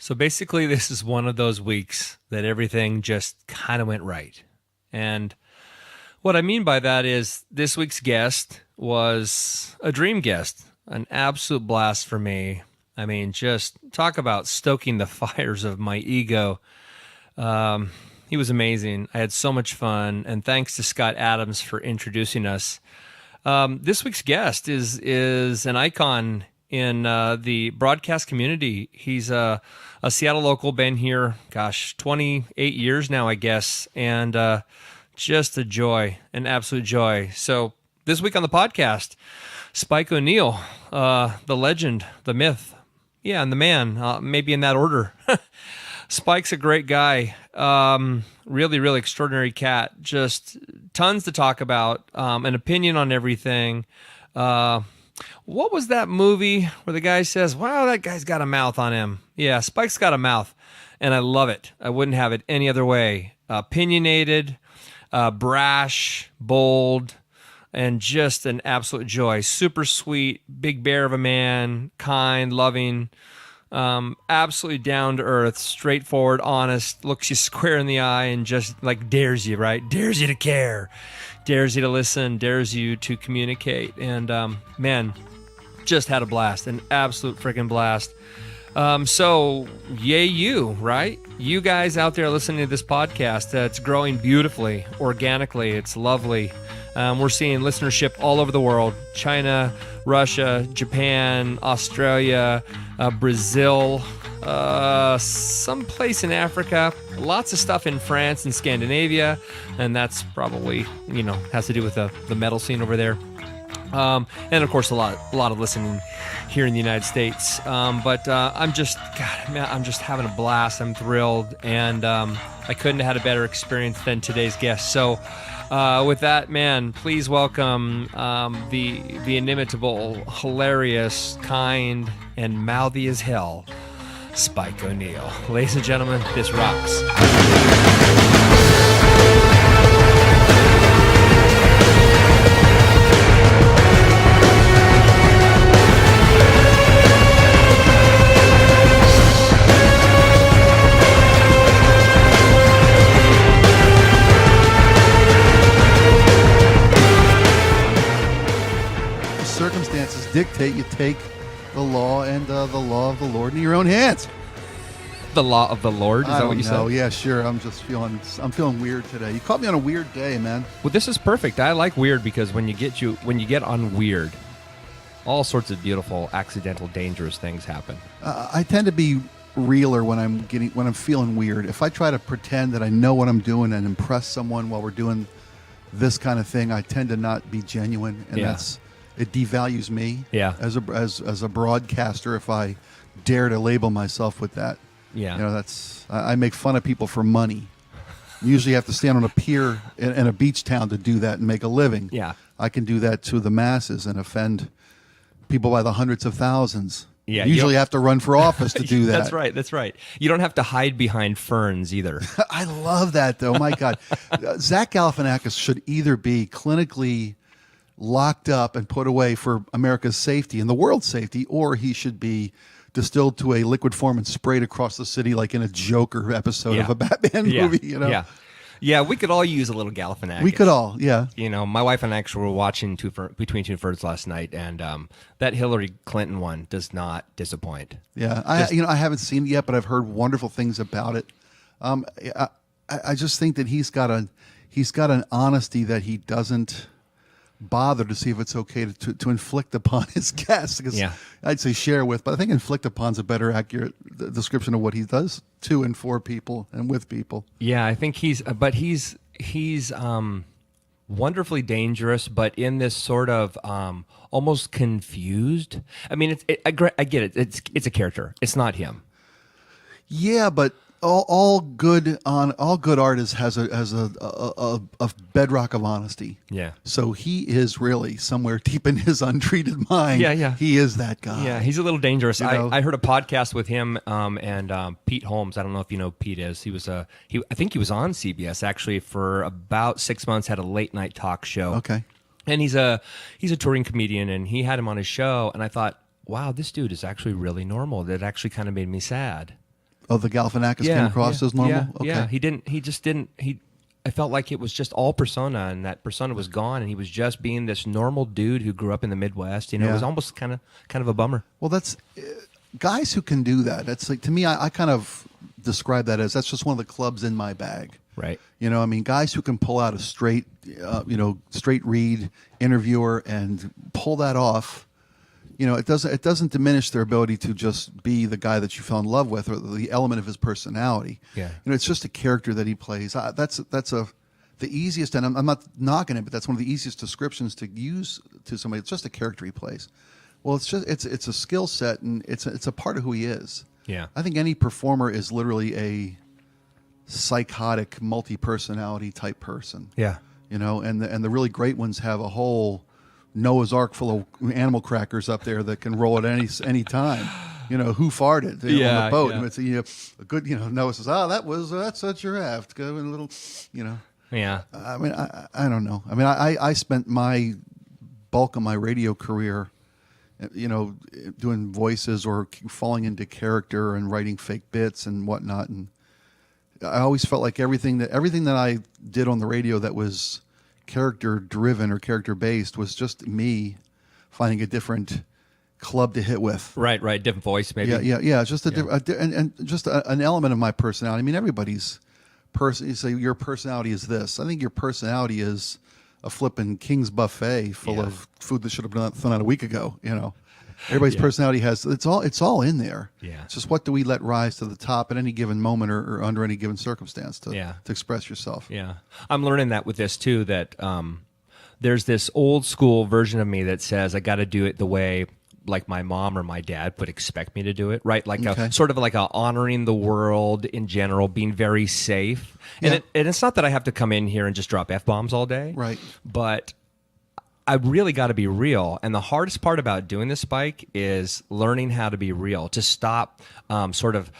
So basically, this is one of those weeks that everything just kind of went right. And what I mean by that is this week's guest was a dream guest, an absolute blast for me. I mean, just talk about stoking the fires of my ego. He was amazing. I had so much fun, and thanks to Scott Adams for introducing us. This week's guest is an icon in the broadcast community. He's a Seattle local, been here, 28 years now, I guess, and just a joy, an absolute joy. So this week on the podcast, Spike O'Neill, the legend, the myth, and the man, maybe in that order. Spike's a great guy, really, really extraordinary cat, just tons to talk about, an opinion on everything. What was that movie where the guy says, wow, that guy's got a mouth on him? Yeah, Spike's got a mouth, and I love it. I wouldn't have it any other way. Opinionated, brash, bold, and just an absolute joy. Super sweet, big bear of a man, kind, loving, absolutely down to earth, straightforward, honest, looks you square in the eye and just like dares you, right? Dares you to care, dares you to listen, dares you to communicate. And man, just had a blast, an absolute freaking blast. So yay you, right? You guys out there listening to this podcast, it's growing beautifully, organically. It's lovely. We're seeing listenership all over the world: China, Russia, Japan, Australia, Brazil, someplace in Africa, lots of stuff in France and Scandinavia, and that's probably, has to do with the metal scene over there. And of course, a lot of listening here in the United States. But I'm just having a blast. I'm thrilled, and I couldn't have had a better experience than today's guest. So, with that, man, please welcome the inimitable, hilarious, kind, and mouthy as hell, Spike O'Neill. Ladies and gentlemen, this rocks. Circumstances dictate you take the law and the law of the Lord in your own hands. The law of the Lord? Is that what you said? Yeah, sure. I'm feeling weird today. You caught me on a weird day, man. Well, this is perfect. I like weird because when you get on weird, all sorts of beautiful, accidental, dangerous things happen. I tend to be realer when I'm feeling weird. If I try to pretend that I know what I'm doing and impress someone while we're doing this kind of thing, I tend to not be genuine, and it devalues me as a broadcaster if I dare to label myself with that. Yeah, I make fun of people for money. You usually have to stand on a pier in a beach town to do that and make a living. Yeah, I can do that to the masses and offend people by the hundreds of thousands. Yeah, you usually have to run for office to do that. That's right. You don't have to hide behind ferns either. I love that, though. My God. Zach Galifianakis should either be clinically locked up and put away for America's safety and the world's safety, or he should be distilled to a liquid form and sprayed across the city like in a Joker episode of a Batman movie. Yeah, we could all use a little Galifianakis. We could all, my wife and I actually were watching Between Two Ferns last night, and that Hillary Clinton one does not disappoint. Yeah, I haven't seen it yet, but I've heard wonderful things about it. I just think that he's got an honesty that he doesn't bother to see if it's okay to inflict upon his guests. Because I'd say share with, but I think inflict upon's a better accurate description of what he does to and for people and with people. Yeah, I think he's wonderfully dangerous, but in this sort of almost confused. I mean, I get it. It's a character. It's not him. Yeah, but all good artists has a bedrock of honesty. Yeah. So he is really somewhere deep in his untreated mind. Yeah. He is that guy. Yeah, he's a little dangerous. I heard a podcast with him and Pete Holmes. I don't know if you know who Pete is. I think he was on CBS actually for about 6 months. Had a late night talk show. Okay. And he's a touring comedian, and he had him on his show, and I thought, wow, this dude is actually really normal. That actually kind of made me sad. Oh, the Galifianakis came across as normal? Okay. Yeah, he just didn't, I felt like it was just all persona, and that persona was gone, and he was just being this normal dude who grew up in the Midwest. It was almost kind of a bummer. Well, that's guys who can do that. That's like, to me, I kind of describe that as that's just one of the clubs in my bag. Right. I mean, guys who can pull out a straight read interviewer and pull that off. It doesn't diminish their ability to just be the guy that you fell in love with or the element of his personality. Yeah. It's just a character that he plays. That's the easiest, and I'm not knocking it, but that's one of the easiest descriptions to use to somebody. It's just a character he plays. Well, it's a skill set, and it's a part of who he is. Yeah. I think any performer is literally a psychotic, multi-personality type person. Yeah. And the really great ones have a whole Noah's Ark full of animal crackers up there that can roll at any time. Who farted on the boat? And it's a good. Noah says, that's a giraffe. Go in a little. Yeah. I mean, I don't know. I mean, I spent my bulk of my radio career, doing voices or falling into character and writing fake bits and whatnot. And I always felt like everything that I did on the radio that was character driven or character based was just me finding a different club to hit with. Right. Different voice, maybe. Yeah. Just just an element of my personality. I mean, everybody's person. You say your personality is this. I think your personality is a flippin' King's buffet full of food that should have been thrown out a week ago. Everybody's personality has it's all in there. Yeah. It's just what do we let rise to the top at any given moment or under any given circumstance to express yourself. Yeah. I'm learning that with this too, that there's this old school version of me that says I got to do it the way like my mom or my dad would expect me to do it, right? Like sort of like a honoring the world in general, being very safe. And it's not that I have to come in here and just drop F-bombs all day. Right. But I really got to be real. And the hardest part about doing this, Spike, is learning how to be real, to stop sort of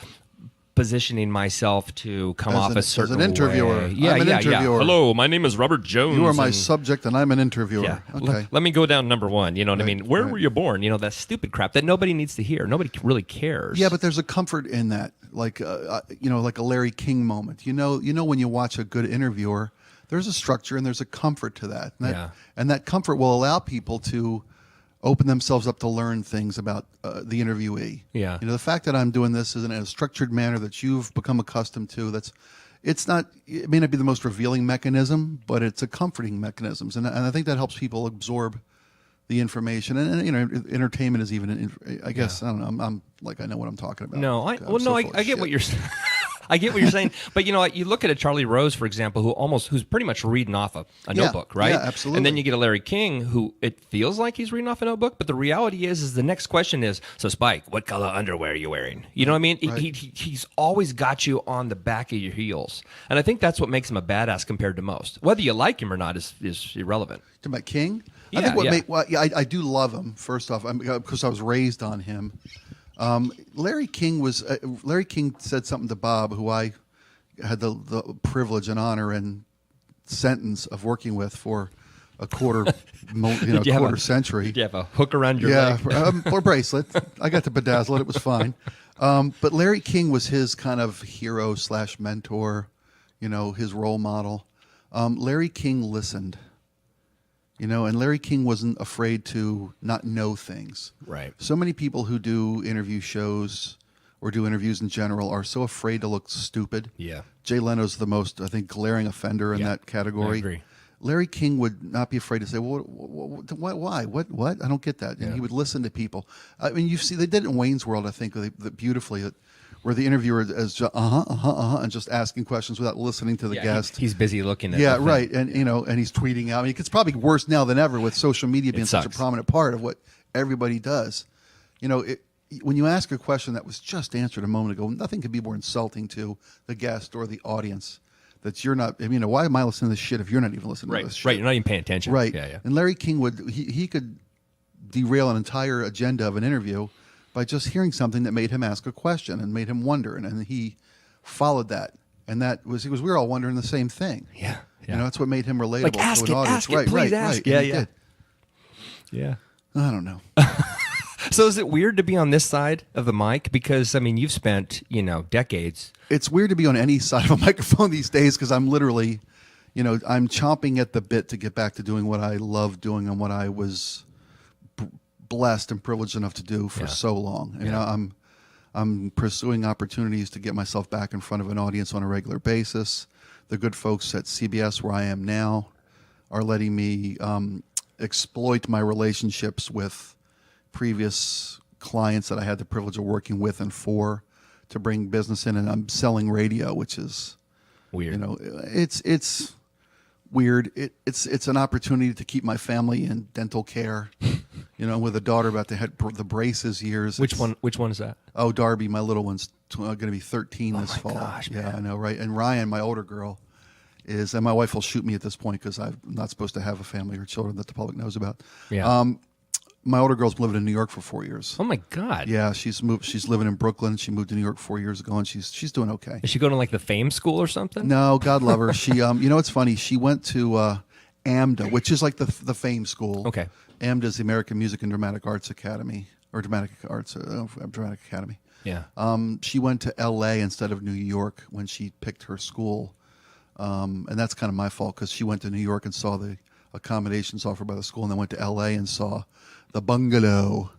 positioning myself to come off a certain way. As an interviewer. Yeah. Hello, my name is Robert Jones. You are my subject and I'm an interviewer. Yeah. Okay. Let me go down number one. You know what I mean? Where were you born? That stupid crap that nobody needs to hear. Nobody really cares. Yeah, but there's a comfort in that. Like, like a Larry King moment. When you watch a good interviewer, there's a structure and there's a comfort to that. And that comfort will allow people to open themselves up to learn things about the interviewee. Yeah. The fact that I'm doing this in a structured manner that you've become accustomed to, it may not be the most revealing mechanism, but it's a comforting mechanism. And I think that helps people absorb the information. And entertainment is even, I guess, I don't know, I'm like, I know what I'm talking about. No, I get what you're saying. I get what you're saying, but you look at a Charlie Rose, for example, who's pretty much reading off a notebook, right? Yeah, absolutely. And then you get a Larry King, who it feels like he's reading off a notebook, but the reality is the next question is, so Spike, what color underwear are you wearing? You know what I mean? Right. He's always got you on the back of your heels, and I think that's what makes him a badass compared to most. Whether you like him or not is irrelevant. Talking about King? Yeah, I do love him. First off, because I was raised on him. Larry King said something to Bob, who I had the privilege and honor and sentence of working with for a quarter century. Did you have a hook around your leg? Or bracelet. I got to bedazzle it. It was fine. But Larry King was his kind of hero / mentor, his role model. Larry King listened. And Larry King wasn't afraid to not know things. Right. So many people who do interview shows or do interviews in general are so afraid to look stupid. Yeah. Jay Leno's the most, I think, glaring offender in that category. I agree. Larry King would not be afraid to say, well, why? What? I don't get that. And he would listen to people. I mean, they did it in Wayne's World, I think, beautifully, where the interviewer is just, and just asking questions without listening to the guest. He's busy looking at it. Yeah, right. And, and he's tweeting out. I mean, it's probably worse now than ever with social media being such a prominent part of what everybody does. When you ask a question that was just answered a moment ago, nothing could be more insulting to the guest or the audience. That you're not, why am I listening to this shit if you're not even listening to this shit? Right, you're not even paying attention. Right. Yeah. And Larry King he could derail an entire agenda of an interview by just hearing something that made him ask a question and made him wonder. And he followed that. And that was, we were all wondering the same thing. Yeah. That's what made him relatable to an audience. Right. Please ask. Yeah. Yeah. I don't know. So is it weird to be on this side of the mic? Because, I mean, you've spent, decades. It's weird to be on any side of a microphone these days because I'm literally, I'm chomping at the bit to get back to doing what I love doing and what I was blessed and privileged enough to do for so long. I'm pursuing opportunities to get myself back in front of an audience on a regular basis. The good folks at CBS, where I am now, are letting me exploit my relationships with previous clients that I had the privilege of working with and for to bring business in. And I'm selling radio, which is weird. It's weird. It's an opportunity to keep my family in dental care. With a daughter about to hit the braces years. Which one is that? Oh, Darby, my little one's going to be 13 this fall. Gosh, man. Yeah, I know, right? And Ryan, my older girl, and my wife will shoot me at this point because I'm not supposed to have a family or children that the public knows about. Yeah. My older girl's been living in New York for 4 years. Oh my God. Yeah, she's moved. She's living in Brooklyn. She moved to New York 4 years ago, and she's doing okay. Is she going to like the Fame School or something? No, God love her. She, it's funny. She went to AMDA, which is like the Fame School. Okay. AMDA is the American Music and Dramatic Arts Academy, or Dramatic Academy. Yeah. She went to L.A. instead of New York when she picked her school, and that's kind of my fault because she went to New York and saw the accommodations offered by the school, and then went to L.A. and saw the bungalow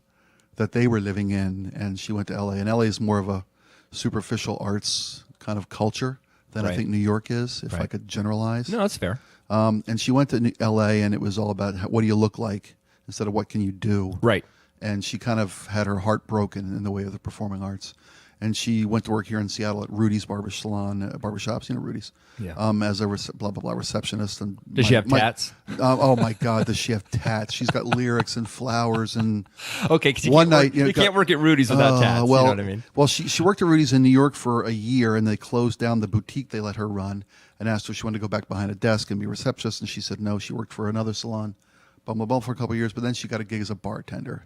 that they were living in, and she went to L.A. And L.A. is more of a superficial arts kind of culture than I think New York is, if I could generalize. No, that's fair. And she went to L.A. and it was all about what do you look like instead of what can you do. Right. And she kind of had her heart broken in the way of the performing arts. And she went to work here in Seattle at Rudy's barbershops, Rudy's. Yeah. As a receptionist. And Does she have tats? Oh my God, does she have tats? She's got lyrics and flowers and. Okay, because you can't work at Rudy's without tats. Well, you know what I mean? Well, she worked at Rudy's in New York for a year, and they closed down the boutique they let her run, and asked her if she wanted to go back behind a desk and be a receptionist, and she said no. She worked for another salon. Blah, blah, blah, for a couple of years, but then she got a gig as a bartender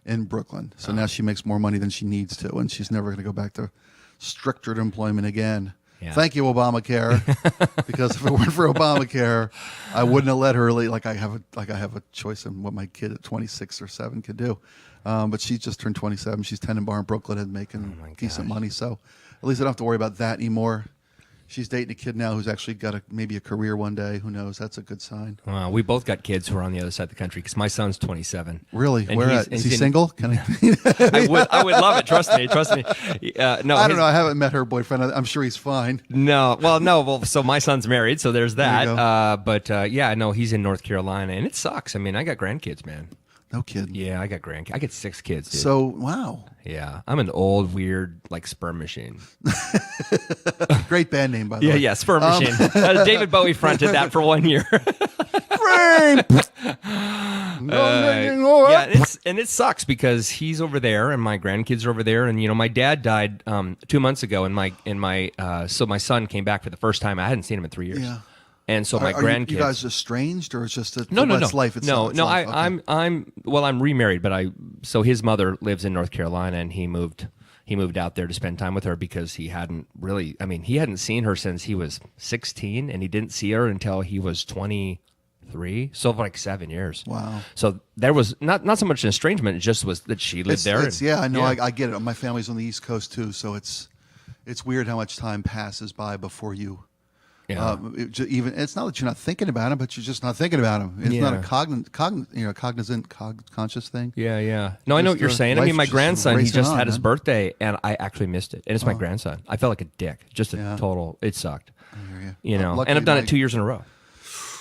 in Brooklyn. So now she makes more money than she needs to, and she's never going to go back to structured employment again. Yeah. Thank you, Obamacare, because if it weren't for Obamacare, I wouldn't have let her like I have a choice in what my kid at 26 or 7 could do. But she just turned 27. She's tending bar in Brooklyn and making decent money. So at least I don't have to worry about that anymore. She's dating a kid now who's actually got maybe a career one day. Who knows? That's a good sign. We both got kids who are on the other side of the country because my son's 27. Really? Where at? Is he single? Can I? I would love it. Trust me. No, I don't know. I haven't met her boyfriend. I'm sure he's fine. No. Well, so my son's married, so there's that. But he's in North Carolina, and it sucks. I mean, I got grandkids, man. No kidding. Yeah, I got grandkids. I got 6 kids, dude. So, wow. Yeah, I'm an old, weird, sperm machine. Great band name, by the way. Yeah, sperm machine. David Bowie fronted that for 1 year. And it sucks because he's over there and my grandkids are over there, and my dad died 2 months ago, and so my son came back for the first time. I hadn't seen him in 3 years. Yeah. And so my grandkids. You guys estranged, or it's just no. life itself? No. Life. Okay. I'm remarried, but so his mother lives in North Carolina, and he moved out there to spend time with her because he hadn't seen her since he was 16, and he didn't see her until he was 23. So for 7 years. Wow. So there was not so much an estrangement; it just was that she lived there. I know. Yeah. I get it. My family's on the East Coast too, so it's weird how much time passes by before you. Yeah. It's not that you're not thinking about him, but you're just not thinking about him. It's not a cognizant, conscious thing. Yeah. No, I know what you're saying. I mean, my grandson, he just had his birthday, and I actually missed it. And it's my grandson. I felt like a dick. Just a total. It sucked. I hear you. And I've done it 2 years in a row.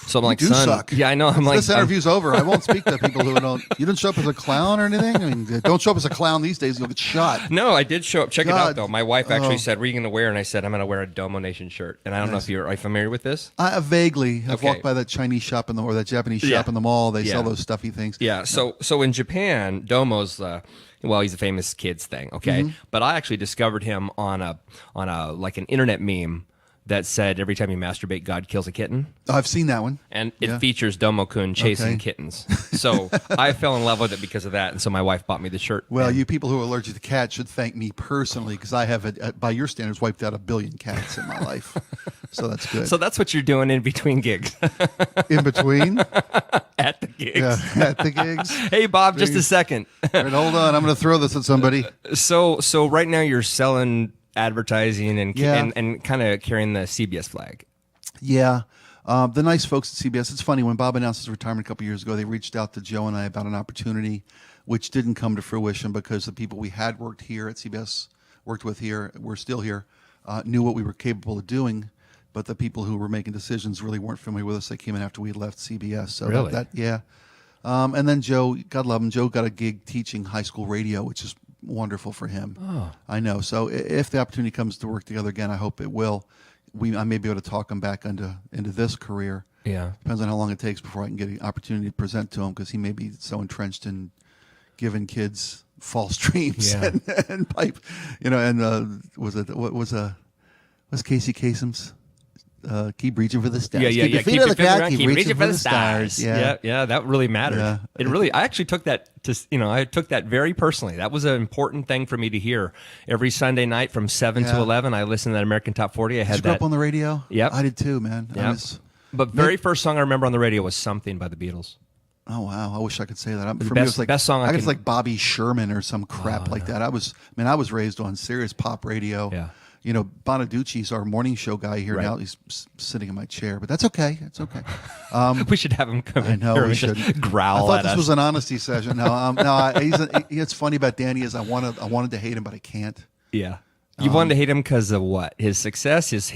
So I'm like, you son, suck. Yeah, I know. This interview's over. I won't speak to people who don't. You didn't show up as a clown or anything. I mean, don't show up as a clown these days. You'll get shot. No, I did show up. Check it out though. My wife actually said, "What are you going to wear?" And I said, "I'm going to wear a Domo Nation shirt." And I don't know if are you familiar with this? Vaguely. I've walked by that Chinese shop or that Japanese shop in the mall. They sell those stuffy things. Yeah. So in Japan, Domo's. He's a famous kids thing. Okay, but I actually discovered him on a an internet meme that said every time you masturbate, God kills a kitten. I've seen that one. And it features Domokun chasing kittens. So I fell in love with it because of that, and so my wife bought me the shirt. Well, you people who are allergic to cats should thank me personally because I have, by your standards, wiped out 1 billion cats in my life. So that's good. So that's what you're doing in between gigs. In between? At the gigs. Yeah, at the gigs. Hey, Bob, just a second. All right, hold on. I'm going to throw this at somebody. So right now you're selling advertising and Yeah. and kind of carrying the CBS flag. Yeah. The nice folks at CBS. It's funny, when Bob announced his retirement a couple years ago, they reached out to Joe and I about an opportunity which didn't come to fruition because the people we had worked here at CBS, worked with here, were still here, knew what we were capable of doing, but the people who were making decisions really weren't familiar with us. They came in after we had left CBS. So Really? Yeah. And then Joe, God love him, Joe got a gig teaching high school radio, which is wonderful for him. Oh. I know. So if the opportunity comes to work together again, I hope it will. I may be able to talk him back into this career. Yeah. Depends on how long it takes before I can get an opportunity to present to him, because he may be so entrenched in giving kids false dreams and pipe, and what's Casey Kasem's? Keep reaching for the stars. Yeah. Keep your feet on the ground. Keep reaching for the stars. stars. Yeah. That really mattered. Yeah. It really. I actually took that I took that very personally. That was an important thing for me to hear every Sunday night from 7 to 11. I listened to that American Top 40. I had Did you grow up on the radio? Yep. I did too, man. Yep. But very first song I remember on the radio was "Something" by the Beatles. Oh wow! I wish I could say that. For best- me, it was like best song I guess can- like Bobby Sherman or some crap like that. I was raised on serious pop radio. Yeah. Bonaduce's our morning show guy here Right. now. He's sitting in my chair, but that's okay. It's okay. We should have him come I in know here we and should just growl I thought at this us. was an honesty session. No, it's funny about Danny is I wanted to hate him, but I can't. Yeah. You wanted to hate him because of what? His success, his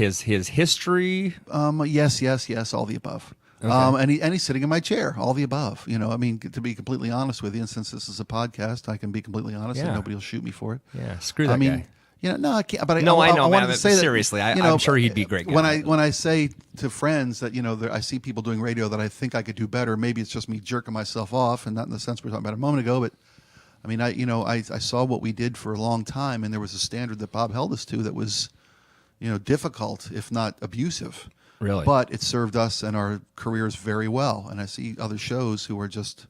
history. Yes, all the above. And he's sitting in my chair, all the above. To be completely honest with you, and since this is a podcast, I can be completely honest, and Yeah. nobody will shoot me for it. Yeah, screw that guy. No, I can't. But No, I know, wanted man, to say seriously, that, I'm sure he'd be a great guy. When I say to friends that I see people doing radio that I think I could do better, maybe it's just me jerking myself off, and not in the sense we were talking about a moment ago. But I saw what we did for a long time, and there was a standard that Bob held us to that was, difficult, if not abusive. Really? But it served us and our careers very well. And I see other shows who are just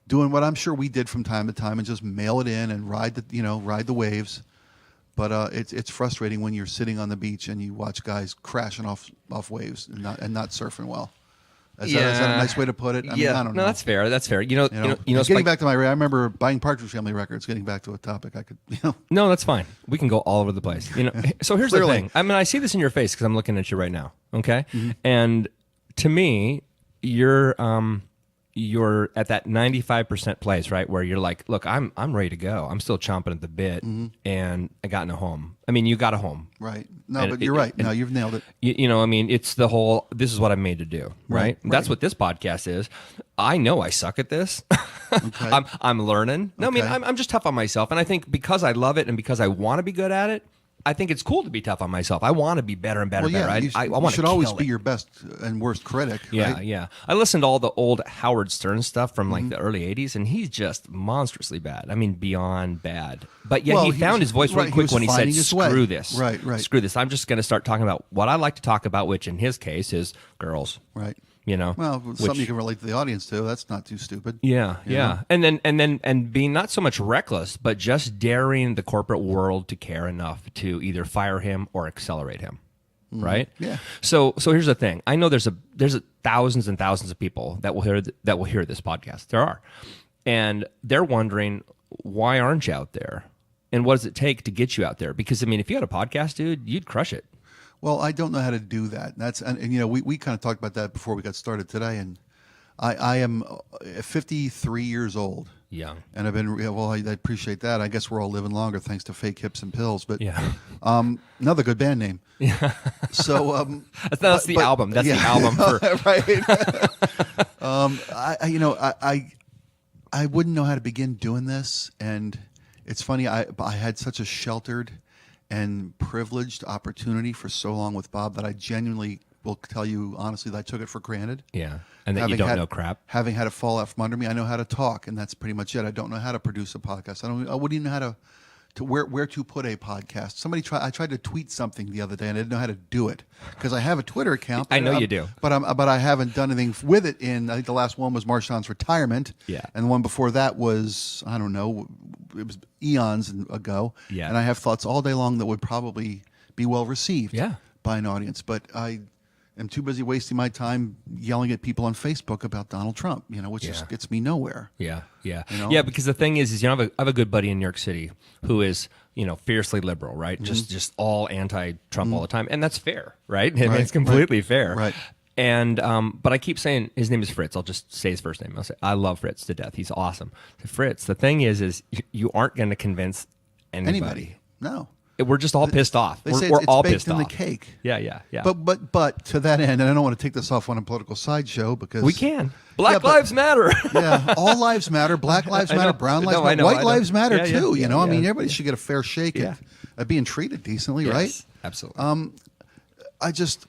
doing what I'm sure we did from time to time and just mail it in and ride the waves. But it's frustrating when you're sitting on the beach and you watch guys crashing off waves and not surfing well. Is that a nice way to put it? I don't know. No, that's fair. That's fair. Getting back to I remember buying Partridge Family records. Getting back to a topic, I could. No, that's fine. We can go all over the place. So here's the Clearly. thing. I see this in your face because I'm looking at you right now. Okay, Mm-hmm. and to me, you're at that 95% place, right, where you're like, look, I'm ready to go. I'm still chomping at the bit, and I got in a home. I mean, you got a home. Right. No, And but you're right. No, you've nailed it. It's the whole, this is what I'm made to do, right? That's what this podcast is. I know I suck at this. Okay. I'm learning. No, Okay. I'm just tough on myself. And I think because I love it and because I want to be good at it, I think it's cool to be tough on myself. I want to be better and better Well, and yeah, better. I you want to should always kill be it. your best and worst critic. Yeah, right? yeah. I listened to all the old Howard Stern stuff from Mm-hmm. like the early 80s, and he's just monstrously bad. I mean, beyond bad. But yet Well, he he found was- his voice really right, he quick was when he said, finding his way. screw this. Right. Screw this. I'm just going to start talking about what I like to talk about, which in his case is girls. Right. Which- Well, something you can relate to the audience to. That's not too stupid. Yeah, You yeah. know? And then being not so much reckless, but just daring the corporate world to care enough to either fire him or accelerate him. Right? Yeah. So here's the thing. I know there's thousands and thousands of people that will hear this podcast. There are. And they're wondering, why aren't you out there? And what does it take to get you out there? Because if you had a podcast, dude, you'd crush it. Well, I don't know how to do that. We kind of talked about that before we got started today. And I am 53 years old. Young. And I've been, I appreciate that. I guess we're all living longer thanks to fake hips and pills. But Yeah. another good band name. Yeah. So That's the album. That's the album for I wouldn't know how to begin doing this, and it's funny. I had such a sheltered and privileged opportunity for so long with Bob that I genuinely will tell you honestly that I took it for granted. Yeah. And that you don't know crap. Having had it fall out from under me, I know how to talk, and that's pretty much it. I don't know how to produce a podcast. I wouldn't even know how to where to put a podcast. I tried to tweet something the other day, and I didn't know how to do it because I have a Twitter account. I know you do, but I haven't done anything with it. I think the last one was Marshawn's retirement. Yeah, and the one before that was I don't know, it was eons ago. Yeah, and I have thoughts all day long that would probably be well received. Yeah. By an audience, but am too busy wasting my time yelling at people on Facebook about Donald Trump, which just gets me nowhere. Yeah. You know? Yeah, because the thing is I have a good buddy in New York City who is, fiercely liberal, right? Just all anti-Trump all the time. And that's fair, right? I mean, it's completely fair. Right. And but I keep saying his name is Fritz. I'll just say his first name. I'll say I love Fritz to death. He's awesome. Fritz. The thing is you aren't going to convince anybody. No. We're just all pissed off. They say we're it's all baked pissed in off. the cake. Yeah. But to that end, and I don't want to take this off on a political sideshow because we can. Black lives matter. Yeah, all lives matter. Black lives matter. Brown lives matter. White lives matter too. I mean, everybody should get a fair shake at being treated decently, right? Absolutely. I just,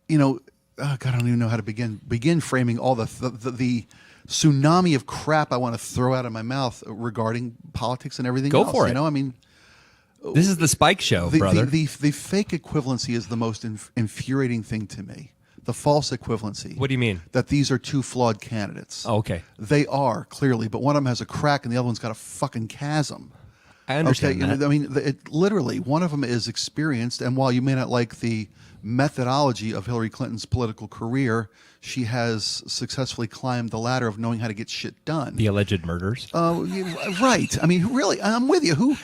God, I don't even know how to begin framing all the tsunami of crap I want to throw out of my mouth regarding politics and everything else. Go for it. I mean, this is the Spike Show, brother. The fake equivalency is the most infuriating thing to me. The false equivalency. What do you mean? That these are two flawed candidates. Oh, okay. They are, clearly, but one of them has a crack and the other one's got a fucking chasm. I understand that. I mean, literally, one of them is experienced, and while you may not like the methodology of Hillary Clinton's political career, she has successfully climbed the ladder of knowing how to get shit done. The alleged murders. Right. I mean, really, I'm with you.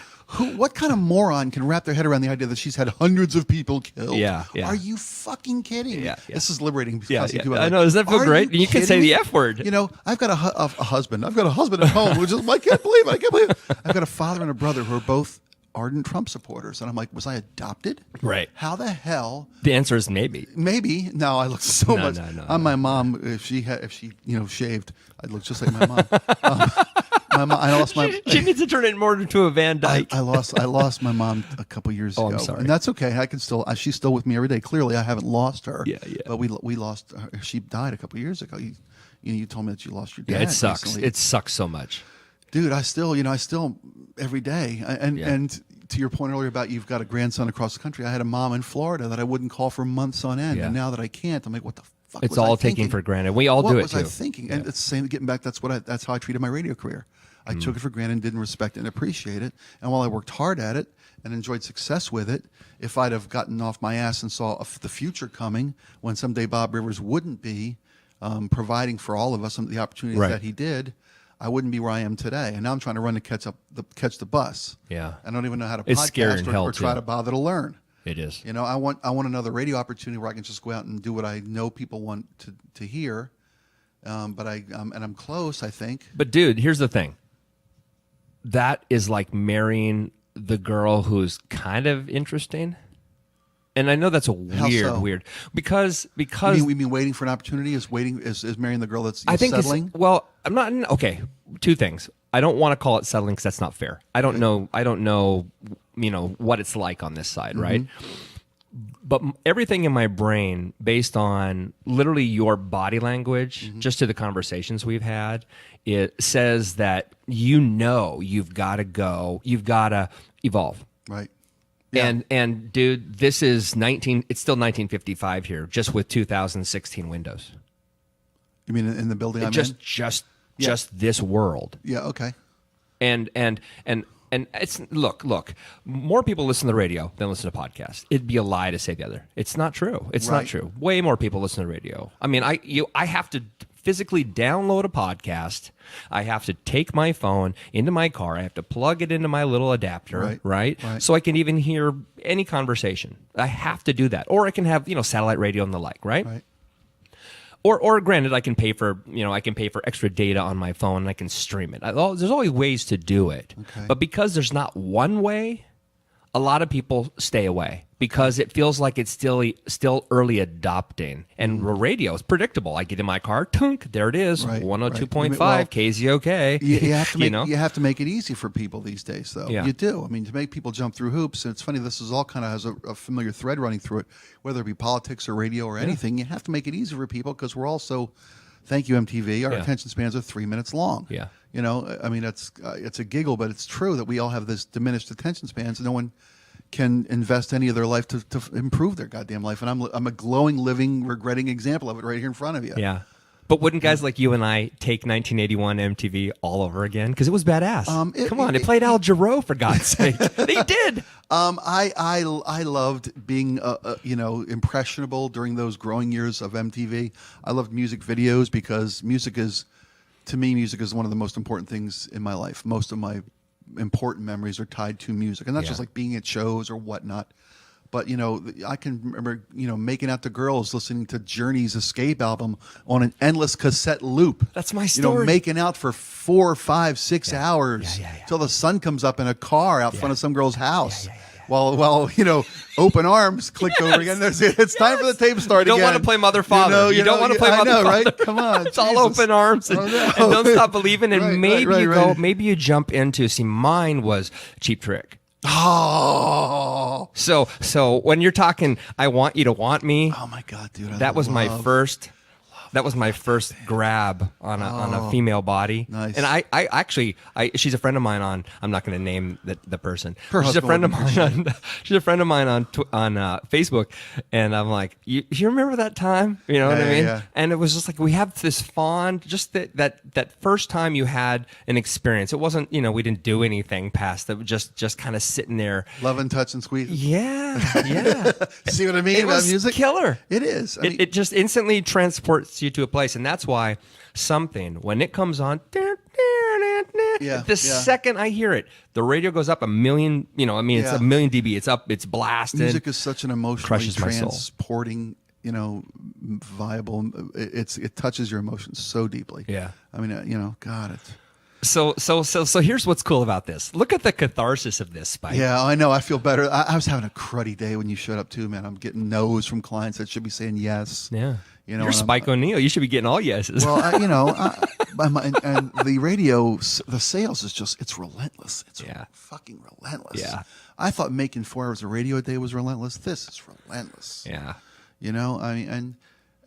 What kind of moron can wrap their head around the idea that she's had hundreds of people killed? Yeah. Are you fucking kidding me? Yeah. This is liberating. Yeah. I know. Does that feel great? You can say the F word. I've got a husband. I've got a husband at home who just, I can't believe it. I've got a father and a brother who are both ardent Trump supporters. And I'm like, was I adopted? Right. How the hell? The answer is maybe. Maybe. No, I look so much. I'm my mom. If she shaved, I'd look just like my mom. I lost my. She needs to turn it more into a Van Dyke. I lost my mom a couple years ago. I'm sorry. And that's okay. I can still. She's still with me every day. Clearly, I haven't lost her. Yeah. But we lost her. She died a couple years ago. You told me that you lost your dad. Yeah, it sucks. Recently. It sucks so much. Dude, I still every day. And to your point earlier about you've got a grandson across the country, I had a mom in Florida that I wouldn't call for months on end. Yeah. And now that I can't, I'm like, what the fuck? It's all taken for granted. We all do it too. What was I thinking? Yeah. And it's the same. Getting back, that's how I treated my radio career. I took it for granted and didn't respect it and appreciate it. And while I worked hard at it and enjoyed success with it, if I'd have gotten off my ass and saw the future coming when someday Bob Rivers wouldn't be providing for all of us the opportunities that he did, I wouldn't be where I am today. And now I'm trying to run to catch the bus. Yeah. I don't even know how to It's scary podcast or try to bother to learn. It is. I want another radio opportunity where I can just go out and do what I know people want to hear. But I'm close, I think. But dude, here's the thing. That is like marrying the girl who's kind of interesting. And I know that's weird because we mean waiting for an opportunity is marrying the girl that's settling. I'm not okay. Two things. I don't want to call it settling because that's not fair. I don't know, what it's like on this side, right? But everything in my brain, based on literally your body language, just to the conversations we've had, it says that you've got to go, you've got to evolve, right? Yeah. And dude, this is it's still 1955 here, just with 2016 windows. You mean in the building I'm in? Just this world. Yeah. Okay. And it's look. More people listen to the radio than listen to podcasts. It'd be a lie to say the other. It's not true. It's not true. Way more people listen to the radio. I mean, I have to physically download a podcast. I have to take my phone into my car. I have to plug it into my little adapter, right? So I can even hear any conversation. I have to do that, or I can have satellite radio and the like, right? Or granted, I can pay for extra data on my phone and I can stream it. There's always ways to do it, but because there's not one way, a lot of people stay away because it feels like it's still early adopting. And radio is predictable. I get in my car, tunk, there it is, 102.5 KZOK. You have to make it easy for people these days, though. Yeah. You do. I mean, to make people jump through hoops. And it's funny. This is all kind of has a familiar thread running through it, whether it be politics or radio or anything. You have to make it easy for people because we're also, thank you MTV, our attention spans are 3 minutes long. Yeah. I mean, it's a giggle, but it's true that we all have this diminished attention spans, and no one can invest any of their life to improve their goddamn life. And I'm a glowing, living, regretting example of it right here in front of you. Yeah. But wouldn't guys like you and I take 1981 MTV all over again? Because it was badass. Come on, it played Al Jarreau, for God's sake. They did. I loved being impressionable during those growing years of MTV. I loved music videos because music is one of the most important things in my life. Most of my important memories are tied to music, and not just like being at shows or whatnot. But I can remember making out to girls listening to Journey's Escape album on an endless cassette loop. That's my story. Making out for 4, 5, 6 hours till the sun comes up in a car out front of some girl's house. While Open Arms clicked over again. It's time for the tape to start again. You don't want to play Mother Father. You don't want to play Mother Father. Right? Come on. It's all Open Arms and Don't Stop Believing. And maybe you jump into, mine was Cheap Trick. Oh. So when you're talking, I want you to want me. Oh my God, dude. That was my first grab on a female body. Nice. And I actually she's a friend of mine on, I'm not going to name the person. She's a friend of mine on Facebook, and I'm like, you remember that time? You know what I mean? Yeah. And it was just like, we have this fond, just that first time you had an experience. It wasn't, we didn't do anything past that, just kind of sitting there. Loving, touching, squeezing. Yeah. See what I mean it about was music? Killer. It is. It just instantly transports you to a place, and that's why something, when it comes on, the second I hear it, the radio goes up a million. It's a million dB. It's up. It's blasted. Music is such an emotionally transporting, viable. It touches your emotions so deeply. Yeah. I mean, God, it's. So here's what's cool about this. Look at the catharsis of this, Spike. Yeah, I know. I feel better. I was having a cruddy day when you showed up too, man. I'm getting no's from clients that should be saying yes. Yeah. You're Spike O'Neill. You should be getting all yeses. Well, and the radio, the sales is it's relentless. It's fucking relentless. Yeah. I thought making 4 hours of radio a day was relentless. This is relentless. Yeah.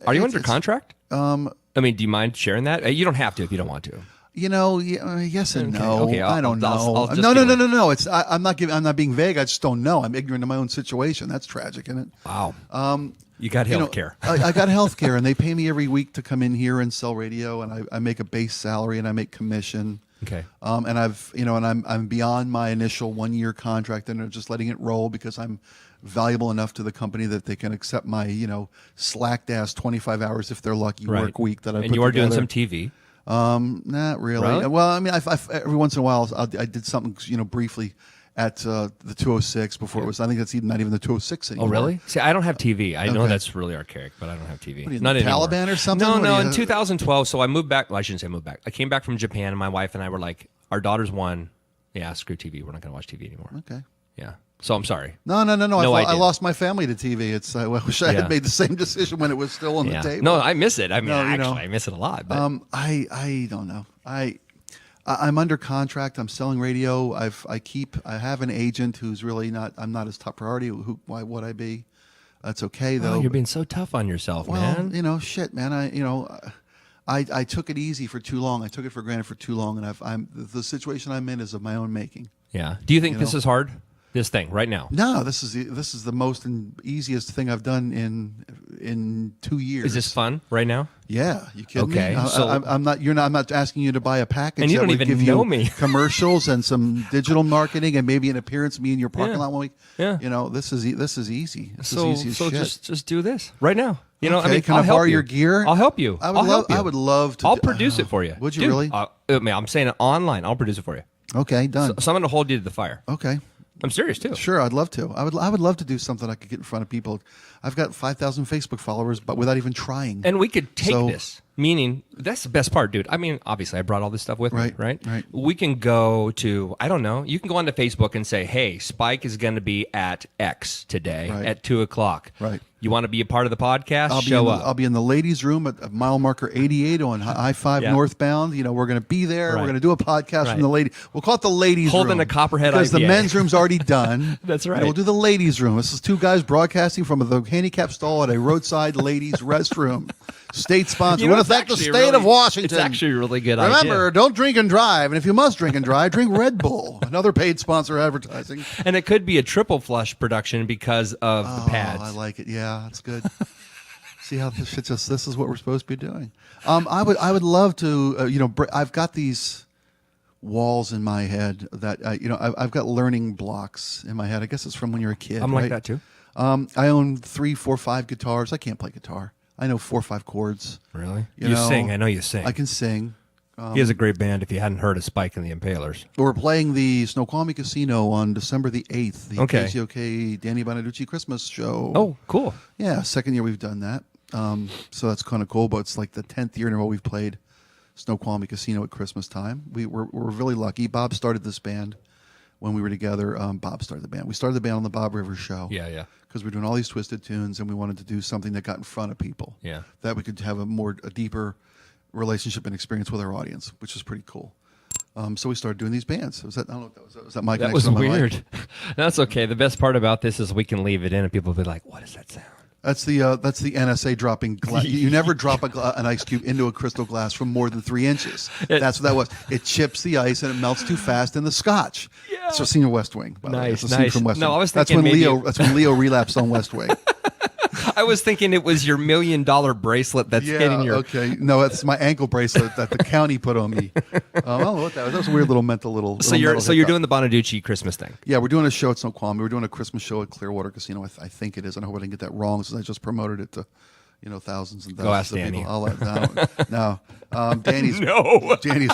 Are you under contract? Do you mind sharing that? You don't have to if you don't want to. Yes and no. Okay, I don't know. I'll No. I'm not being vague. I just don't know. I'm ignorant of my own situation. That's tragic, isn't it? Wow. You got health care. I got health care, and they pay me every week to come in here and sell radio, and I make a base salary and I make commission. Okay. And I'm beyond my initial 1-year contract, and they're just letting it roll because I'm valuable enough to the company that they can accept my slacked ass 25 hours if they're lucky work week that I put And you are together. doing some TV. Not really. Well, I every once in a while I did something, briefly at the 206 before it was. I think that's not even the 206 anymore. Oh, really? See, I don't have TV. I know that's really archaic, but I don't have TV. What are you, not anymore. Taliban or something? No. In 2012, so I moved back. Well, I shouldn't say moved back. I came back from Japan, and my wife and I were like, our daughter's one. Yeah, screw TV. We're not going to watch TV anymore. Okay. Yeah. So I'm sorry. No. I lost my family to TV. I wish I had made the same decision when it was still on the table. No, I miss it. I miss it a lot. But. I don't know. I'm under contract. I'm selling radio. I have an agent who's really not. I'm not his top priority. Why would I be? That's okay though. Oh, you're being so tough on yourself, man. Shit, man. I took it easy for too long. I took it for granted for too long, and the situation I'm in is of my own making. Yeah. Do you think this is hard? This thing right now? No, this is the most and easiest thing I've done in 2 years. Is this fun right now? Yeah, you kidding me? Okay, so I'm not asking you to buy a package. And you don't would even give know you me. Commercials and some digital marketing and maybe an appearance of me in your parking lot 1 week. Yeah. This is easy. This is easy as shit. just do this right now. Can I borrow your gear? I'll help you. I would love to. I'll produce it for you. Would you really? I'm saying it online. I'll produce it for you. Okay, done. So I'm going to hold you to the fire. Okay. I'm serious too. Sure, I'd love to. I would love to do something I could get in front of people. I've got 5,000 Facebook followers, but without even trying. And we could take this. Meaning, that's the best part, dude. I mean, obviously, I brought all this stuff with me, right? Right. We can go to, I don't know, you can go onto Facebook and say, hey, Spike is going to be at X today at 2 o'clock. Right. You want to be a part of the podcast? Show up. I'll be in the ladies' room at mile marker 88 on I-5 northbound. We're going to be there. Right. We're going to do a podcast from the lady. We'll call it the ladies' room. Holding a Copperhead because IPA. the men's room's already done. That's right. We'll do the ladies' room. This is two guys broadcasting from the handicap stall at a roadside ladies' restroom. State sponsor. We want to thank the state of Washington. It's actually a really good Remember, idea. don't drink and drive. And if you must drink and drive, drink Red Bull. Another paid sponsor advertising. And it could be a triple flush production because of the pads. I like it. Yeah, that's good. See how this is what we're supposed to be doing. I would love to, I've got these walls in my head that, I've got learning blocks in my head. I guess it's from when you're a kid. I'm right? like that too. I own 3, 4, 5 guitars. I can't play guitar. I know 4 or 5 chords. Really? You sing. I know you sing. I can sing. He has a great band. If you hadn't heard of Spike and the Impalers, We're playing the Snoqualmie Casino on December the 8th, the Okay. KCOK Danny Bonaduce Christmas show. oh, cool. Yeah, second year we've done that. So that's kind of cool, but it's like the 10th year in a row we've played Snoqualmie Casino at Christmas time. We're really lucky. Bob started this band when we were together. Bob started the band. We started the band on the Bob Rivers show. Yeah. Because we're doing all these twisted tunes, and we wanted to do something that got in front of people. Yeah. That we could have a deeper relationship and experience with our audience, which is pretty cool. So we started doing these bands. I don't know what that was. Was that my That was connection on my mic? weird. That's okay. The best part about this is we can leave it in, and people will be like, "What does that sound?" That's the NSA dropping glass. You never drop an ice cube into a crystal glass from more than 3 inches. That's what that was. It chips the ice and it melts too fast in the scotch. Yeah. So, scene of West Wing. By the way. Nice, It's a scene nice. from West No, Wing. I was That's thinking when maybe- Leo. That's when Leo relapsed on West Wing. I was thinking it was your $1 million bracelet that's hitting your. Okay. No, it's my ankle bracelet that the county put on me. I don't know what that was. That was a weird little mental. So you're doing the Bonaduce Christmas thing. Yeah, we're doing a show at Snoqualmie. We're doing a Christmas show at Clearwater Casino. I think it is. I hope I didn't get that wrong, since I just promoted it to, thousands and Go ask thousands of Danny. people. I'll let no. Danny's No. Danny's.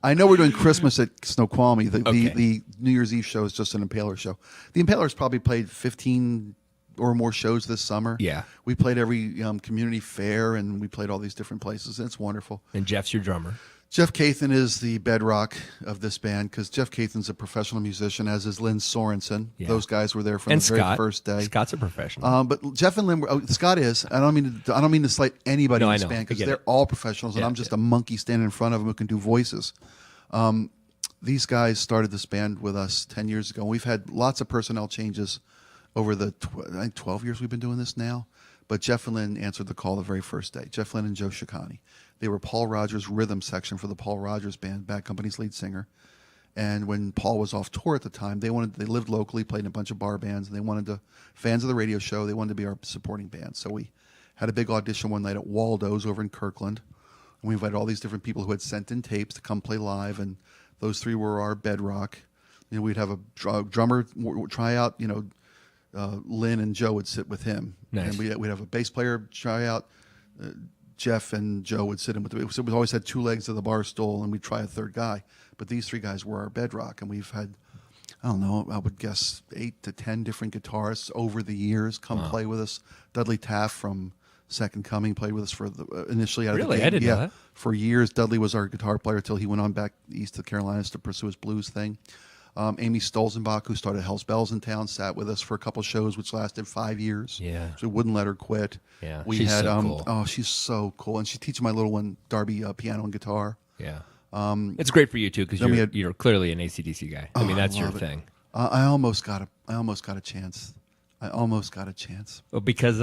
I know we're doing Christmas at Snoqualmie. The Okay. New Year's Eve show is just an Impaler show. The Impalers probably played 15 or more shows this summer. Yeah. We played every community fair, and we played all these different places. And it's wonderful. And Jeff's your drummer. Jeff Cathan is the bedrock of this band, because Jeff Cathan's a professional musician, as is Lynn Sorensen. Yeah. Those guys were there from And the very Scott. first day. Scott's a professional. But Jeff and Lynn, Scott is. I don't mean to slight anybody No, in I this know. band, I because get they're it. all professionals, and Yeah, I'm just yeah. a monkey standing in front of them who can do voices. These guys started this band with us 10 years ago. We've had lots of personnel changes over the 12 years we've been doing this now. But Jeff and Lynn answered the call the very first day. Jeff Lynn and Joe Shikani. They were Paul Rogers' rhythm section for the Paul Rogers Band, Bad Company's lead singer. And when Paul was off tour at the time, they lived locally, played in a bunch of bar bands, and they wanted to, fans of the radio show, they wanted to be our supporting band. So we had a big audition one night at Waldo's over in Kirkland. And we invited all these different people who had sent in tapes to come play live, and those 3 were our bedrock. We'd have a drummer try out, Lynn and Joe would sit with him. Nice. And we'd have a bass player try out. Jeff and Joe would sit in with so we always had 2 legs of the bar stool, and we'd try a third guy. But these 3 guys were our bedrock, and we've had, I don't know, I would guess 8 to 10 different guitarists over the years come play with us. Dudley Taft from Second Coming played with us for initially out of Really? the gate. I didn't know that. For years, Dudley was our guitar player until he went on back east to the Carolinas to pursue his blues thing. Amy Stolzenbach, who started Hell's Bells in town, sat with us for a couple shows, which lasted 5 years. Yeah. So we wouldn't let her quit. Yeah, We she's had, so cool. oh, she's so cool. And she teaches my little one, Darby, piano and guitar. Yeah. It's great for you too, because then we you're clearly an AC/DC guy. I mean, that's your love it. thing. I almost got a chance. Well, because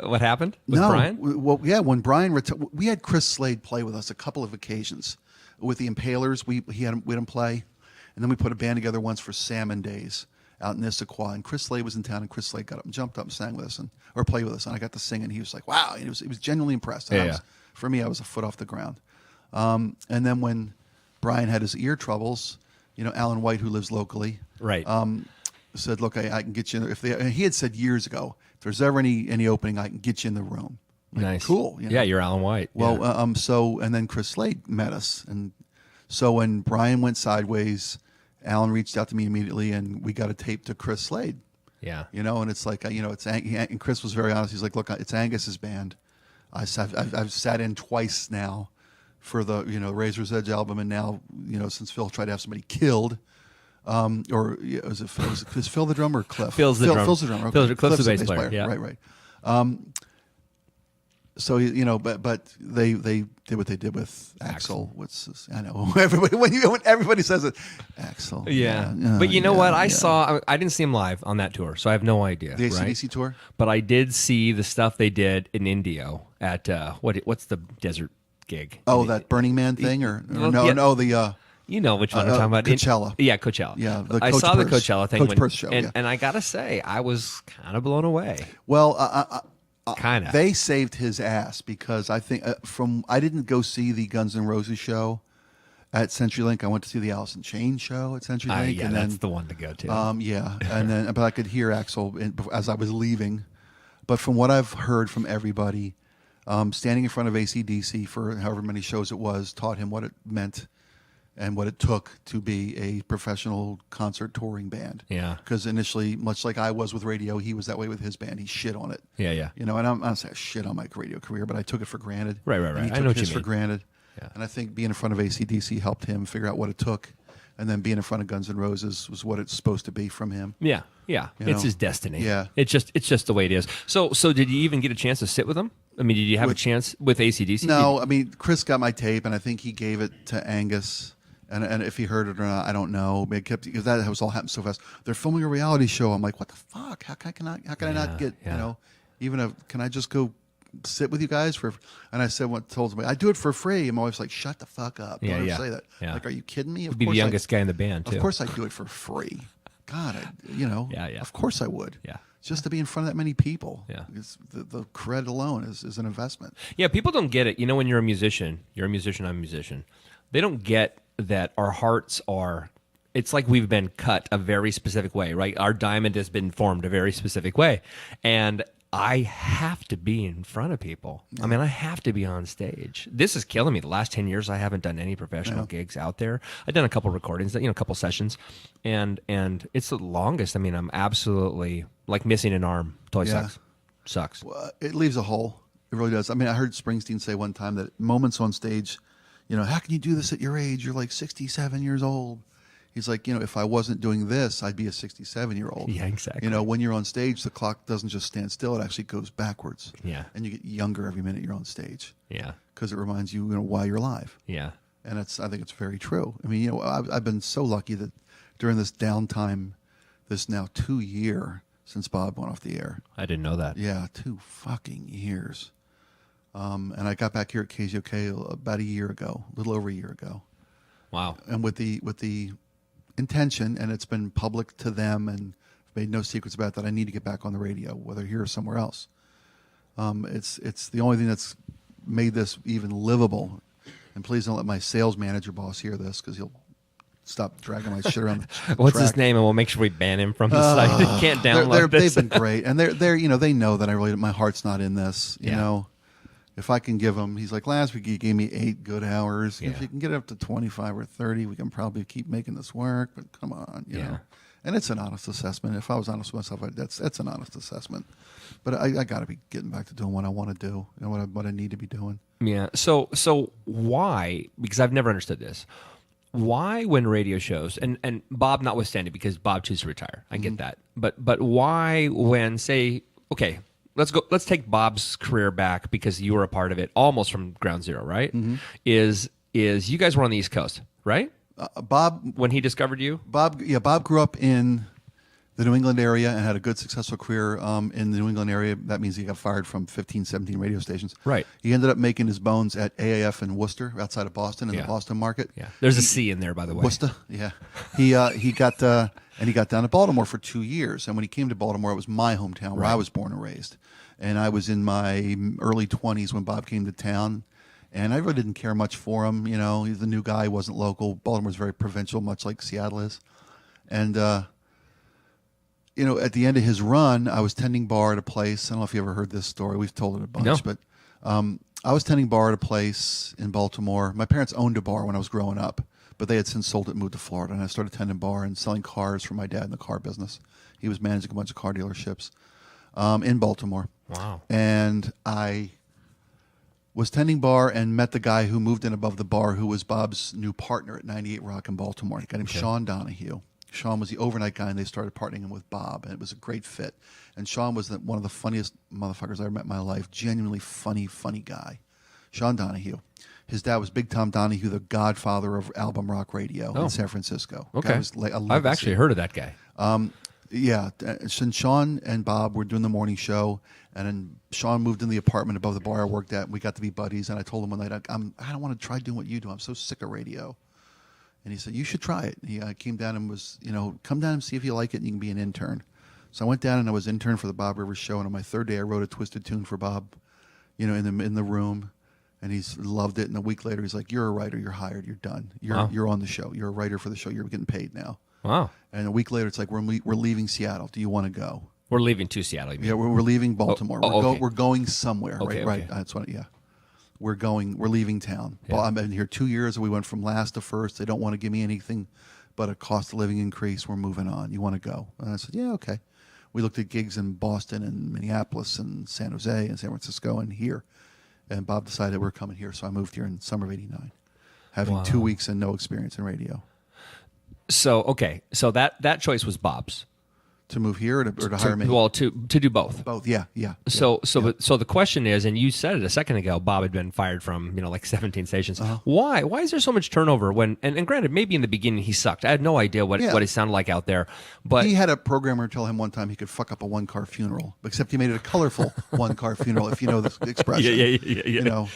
what happened with No, Brian? Well, yeah, when Brian retired, we had Chris Slade play with us a couple of occasions. With the Impalers, we had him play, and then we put a band together once for Salmon Days out in Issaquah. And Chris Slade was in town, and Chris Slade got up and jumped up and sang with us, or played with us. And I got to sing, and he was like, "Wow!" And he was genuinely impressed. And Yeah. for me, I was a foot off the ground. And then when Brian had his ear troubles, Alan White, who lives locally, Right. said, "Look, I can get you." He had said years ago, if there's ever any opening, I can get you in the room. Like, Nice. cool. Yeah, you're Alan White. Well, yeah. and then Chris Slade met us, and so when Brian went sideways, Alan reached out to me immediately, and we got a tape to Chris Slade. Yeah. And it's like, and Chris was very honest. He's like, "Look, it's Angus's band. I've sat in twice now for the Razor's Edge album, and now since Phil tried to have somebody killed." Was Phil the drummer or Cliff? Phil's the drummer. Phil's the drummer. Okay. Cliff's the bass player. Yeah. Right. So but they did what they did with Axl. I know everybody when everybody says it, Axl. Yeah. But you know what? I didn't see him live on that tour, so I have no idea. The right? AC/DC tour. But I did see the stuff they did in Indio at what's the desert gig? Oh, that Burning Man thing, or Well, no, yeah. no, the You know which one I'm talking about. Coachella. Yeah, Coachella. Yeah, I Coach saw the Purse. Coachella thing. Coach Purse show, and, yeah. and I got to say, I was kind of blown away. Well, kind of. They saved his ass because I think I didn't go see the Guns N' Roses show at CenturyLink. I went to see the Alice in Chains show at CenturyLink. Yeah, and that's then, the one to go to. Yeah, and then but I could hear Axl as I was leaving. But from what I've heard from everybody, standing in front of AC/DC for however many shows it was taught him what it meant and what it took to be a professional concert touring band. Yeah. Because initially, much like I was with radio, he was that way with his band. He shit on it. Yeah. You know, and I'm not saying shit on my radio career, but I took it for granted. Right. And he I took know what his you for mean. granted. Yeah. And I think being in front of AC/DC helped him figure out what it took. And then being in front of Guns N' Roses was what it's supposed to be from him. Yeah. You It's know? his destiny. Yeah. It's just the way it is. So did you even get a chance to sit with him? I mean, did you have a chance with AC/DC? No, I mean, Chris got my tape, and I think he gave it to Angus. And if he heard it or not, I don't know. Because that was all happened so fast. They're filming a reality show. I'm like, what the fuck? How can I not get can I just go sit with you guys for? And I said told him I do it for free. And my wife's like, shut the fuck up. Don't ever say that. Yeah. Like, are you kidding me? You'd be the youngest guy in the band too. Of course, I do it for free. God, Yeah. Of course I would. Yeah. Just to be in front of that many people. Yeah. The credit alone is an investment. Yeah, people don't get it. You know, when you're a musician, I'm a musician. They don't get that our hearts are, it's like we've been cut a very specific way, right? Our diamond has been formed a very specific way. And I have to be in front of people. I mean, I have to be on stage. This is killing me. The last 10 years, I haven't done any professional gigs out there. I've done a couple recordings, a couple sessions, and it's the longest. I mean, I'm absolutely like missing an arm. Totally sucks. Well, it leaves a hole. It really does. I mean, I heard Springsteen say one time that moments on stage, how can you do this at your age? You're like 67 years old. He's like, if I wasn't doing this, I'd be a 67-year-old. Yeah, exactly. When you're on stage, the clock doesn't just stand still. It actually goes backwards. Yeah. And you get younger every minute you're on stage. Yeah. Because it reminds you, why you're alive. Yeah. And I think it's very true. I mean, I've been so lucky that during this downtime, this now 2 year since Bob went off the air. I didn't know that. Yeah, 2 fucking years. And I got back here at KZOK about a year ago, a little over a year ago. Wow. And with the intention, and it's been public to them, and I've made no secrets about that, I need to get back on the radio, whether here or somewhere else. It's the only thing that's made this even livable. And please don't let my sales manager boss hear this, because he'll stop dragging my shit around the What's track. his name? And we'll make sure we ban him from the site. He can't download this. They've been great, and they're they know that my heart's not in this. You know, if I can give him, he's like, last week he gave me 8 good hours. Yeah. If you can get it up to 25 or 30, we can probably keep making this work. But come on, you know. And it's an honest assessment. If I was honest with myself, that's an honest assessment. But I got to be getting back to doing what I want to do and what I need to be doing. Yeah. So why? Because I've never understood this. Why, when radio shows, and Bob notwithstanding, because Bob chose to retire, I get that. But why, when let's take Bob's career back, because you were a part of it almost from ground zero, right? Mm-hmm. Is you guys were on the East Coast, right? Bob, when he discovered you, Bob grew up in the New England area and had a good, successful career in the New England area. That means he got fired from 15, 17 radio stations. Right. He ended up making his bones at AAF in Worcester, outside of Boston, in the Boston market. Yeah. There's a C in there, by the way. Worcester, yeah. He got down to Baltimore for 2 years. And when he came to Baltimore, it was my hometown where I was born and raised. And I was in my early 20s when Bob came to town. And I really didn't care much for him. You know, he's the new guy. He wasn't local. Baltimore's very provincial, much like Seattle is. And, at the end of his run, I was tending bar at a place. I don't know if you ever heard this story. We've told it a bunch. No. But I was tending bar at a place in Baltimore. My parents owned a bar when I was growing up, but they had since sold it and moved to Florida. And I started tending bar and selling cars for my dad in the car business. He was managing a bunch of car dealerships in Baltimore. Wow. And I was tending bar and met the guy who moved in above the bar, who was Bob's new partner at 98 Rock in Baltimore. A guy named Sean Donahue. Sean was the overnight guy, and they started partnering with Bob, and it was a great fit. And Sean was one of the funniest motherfuckers I ever met in my life. Genuinely funny guy. Sean Donahue. His dad was Big Tom Donahue, the godfather of album rock radio in San Francisco. Okay. I've actually heard of that guy. Yeah, and Sean and Bob were doing the morning show, and then Sean moved in the apartment above the bar I worked at, and we got to be buddies. And I told him one night, I don't want to try doing what you do. I'm so sick of radio. And he said, you should try it. He came down and was, come down and see if you like it, and you can be an intern. So I went down and I was intern for the Bob Rivers show, and on my third day I wrote a twisted tune for Bob, in the room, and he's loved it. And a week later he's like, "You're a writer. You're hired. You're done. You're on the show. You're a writer for the show. You're getting paid now." Wow. And a week later it's like, "We're leaving Seattle. Do you want to go?" We're leaving to Seattle. You mean? Yeah, we're leaving Baltimore. Okay. We're going somewhere. Okay, right. okay. That's what. Yeah. We're leaving town. Yeah. Well, I've been here 2 years. We went from last to first. They don't want to give me anything but a cost of living increase. We're moving on. You want to go? And I said, yeah, okay. We looked at gigs in Boston and Minneapolis and San Jose and San Francisco and here. And Bob decided we're coming here. So I moved here in summer of '89, having 2 weeks and no experience in radio. So, okay. So that choice was Bob's. To move here or to hire me? Well, to do both. Both, yeah. So the question is, and you said it a second ago, Bob had been fired from, like 17 stations. Uh-huh. Why? Why is there so much turnover when, and granted, maybe in the beginning he sucked. I had no idea what he sounded like out there, but he had a programmer tell him one time he could fuck up a one-car funeral, except he made it a colorful one-car funeral, if you know this expression. Yeah.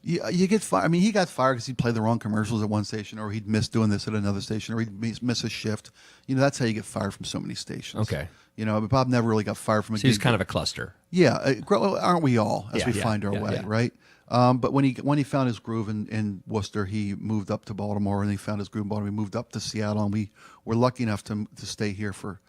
You get fired. I mean, he got fired because he'd play the wrong commercials at one station, or he'd miss doing this at another station, or he'd miss a shift. That's how you get fired from so many stations. Okay. But Bob never really got fired from a So gig. he's kind of a cluster. Yeah, aren't we all, as we find our way, yeah. right? But when he found his groove in Worcester, he moved up to Baltimore, and he found his groove in Baltimore. He moved up to Seattle, and we were lucky enough to stay here for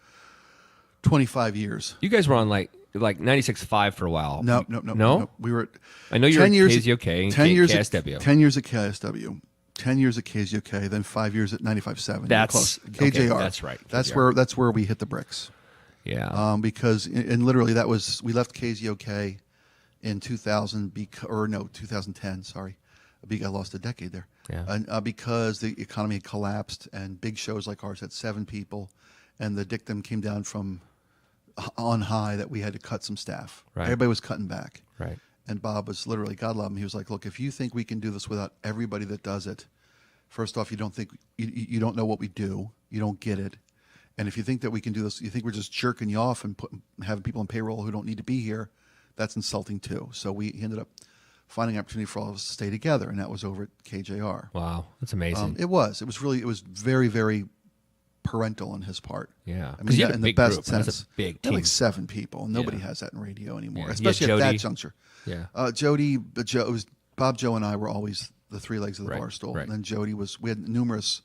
25 years. You guys were on like 96.5, for a while. No. We were. I know you're 10 at years, KZOK and 10 years KSW. 10 years at KSW. 10 years at KZOK, then 5 years at 95.7. That's KJR. okay, that's right. That's where we hit the bricks. Yeah. Because and literally we left KZOK in 2010. Sorry, I lost a decade there. Yeah. And because the economy had collapsed and big shows like ours had 7 people, and the dictum came down from on high that we had to cut some staff. Right. Everybody was cutting back. Right. And Bob was literally, God love him, he was like, look, if you think we can do this without everybody that does it, first off, you don't know what we do. You don't get it. And if you think that we can do this, you think we're just jerking you off and having people on payroll who don't need to be here, that's insulting too. So we ended up finding an opportunity for all of us to stay together, and that was over at KJR. Wow, that's amazing. It was very, very parental on his part. Yeah. I mean, you had a in big the best group. sense. That's a big They had team. like 7 people, and nobody Yeah. has that in radio anymore, Yeah. especially Yeah, at that Jody. juncture. Yeah. Jody, it was Bob, Joe, and I were always the 3 legs of the Right, bar stool. right. And then Jody we had numerous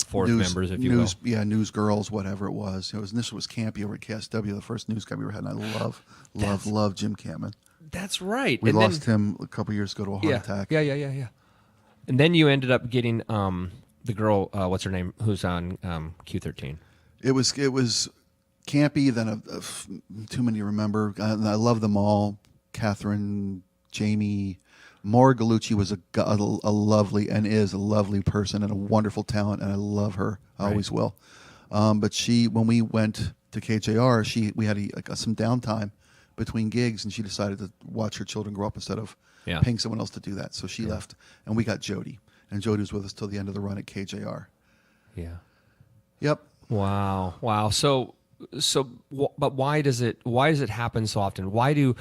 Fourth members, if you news, will. Yeah, news girls, whatever it was. Initially was Campy over at KSW, the first news guy we ever had, and I love Jim Cameron. That's right. We And lost him a couple years ago to a heart attack. Yeah. And then you ended up getting the girl, what's her name, who's on Q13. It was Campy, then too many to remember. I love them all. Catherine, Jamie, Maura Gallucci was a lovely and is a lovely person and a wonderful talent, and I love her. I always will. But when we went to KJR, we had some downtime between gigs, and she decided to watch her children grow up instead of paying someone else to do that. So she left, and we got Jody, and Jody was with us till the end of the run at KJR. Yeah. Yep. Wow. So, but why does it happen so often? Why do,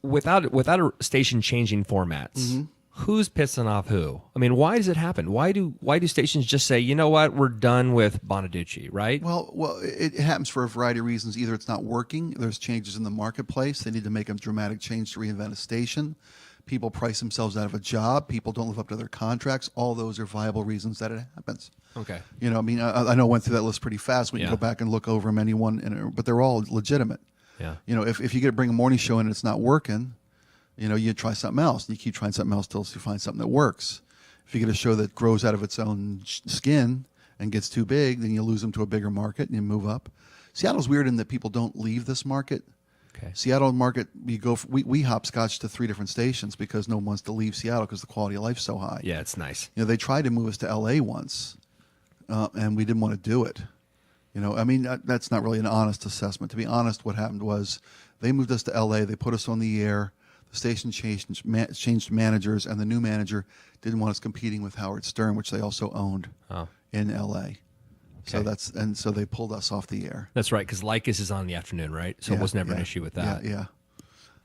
without a station changing formats, who's pissing off who? I mean, why does it happen? Why do stations just say, you know what, we're done with Bonaduce, right? Well, it happens for a variety of reasons. Either it's not working, there's changes in the marketplace, they need to make a dramatic change to reinvent a station. People price themselves out of a job. People don't live up to their contracts. All those are viable reasons that it happens. Okay. I mean, I know I went through that list pretty fast. We can go back and look over them, anyone, but they're all legitimate. Yeah. If you bring a morning show in and it's not working, you try something else. And you keep trying something else until you find something that works. If you get a show that grows out of its own skin and gets too big, then you lose them to a bigger market and you move up. Seattle's weird in that people don't leave this market. Okay. Seattle market, we hopscotch to 3 different stations because no one wants to leave Seattle because the quality of life's so high. Yeah, it's nice. They tried to move us to LA once, and we didn't want to do it. I mean, that's not really an honest assessment. To be honest, what happened was they moved us to LA. They put us on the air. The station changed managers, and the new manager didn't want us competing with Howard Stern, which they also owned in LA. Okay. So they pulled us off the air. That's right, because Lycus is on the afternoon, right? So it was never an issue with that. Yeah.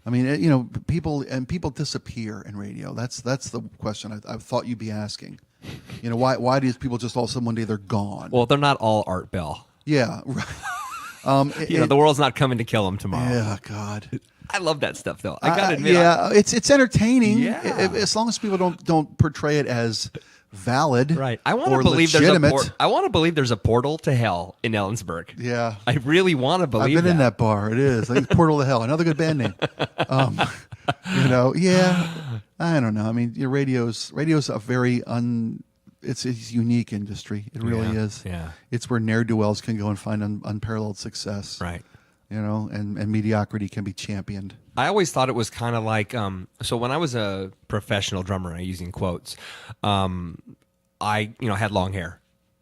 I mean, people disappear in radio. That's the question I thought you'd be asking. Why do people just all of a sudden one day they're gone? Well, they're not all Art Bell. Yeah, right. The world's not coming to kill him tomorrow. Yeah, God. I love that stuff, though. I gotta admit, it's entertaining. Yeah. As long as people don't portray it as valid, right? I want or to believe legitimate. I want to believe there's a portal to hell in Ellensburg. Yeah, I really want to believe. I've been in that bar. It is. I think it's Portal to Hell. Another good band name. Yeah. I don't know. I mean, your radio's a very it's a unique industry. It really is. Yeah. It's where ne'er-do-wells can go and find unparalleled success. Right. And mediocrity can be championed. I always thought it was kind of like, so when I was a professional drummer, I'm using quotes, I had long hair.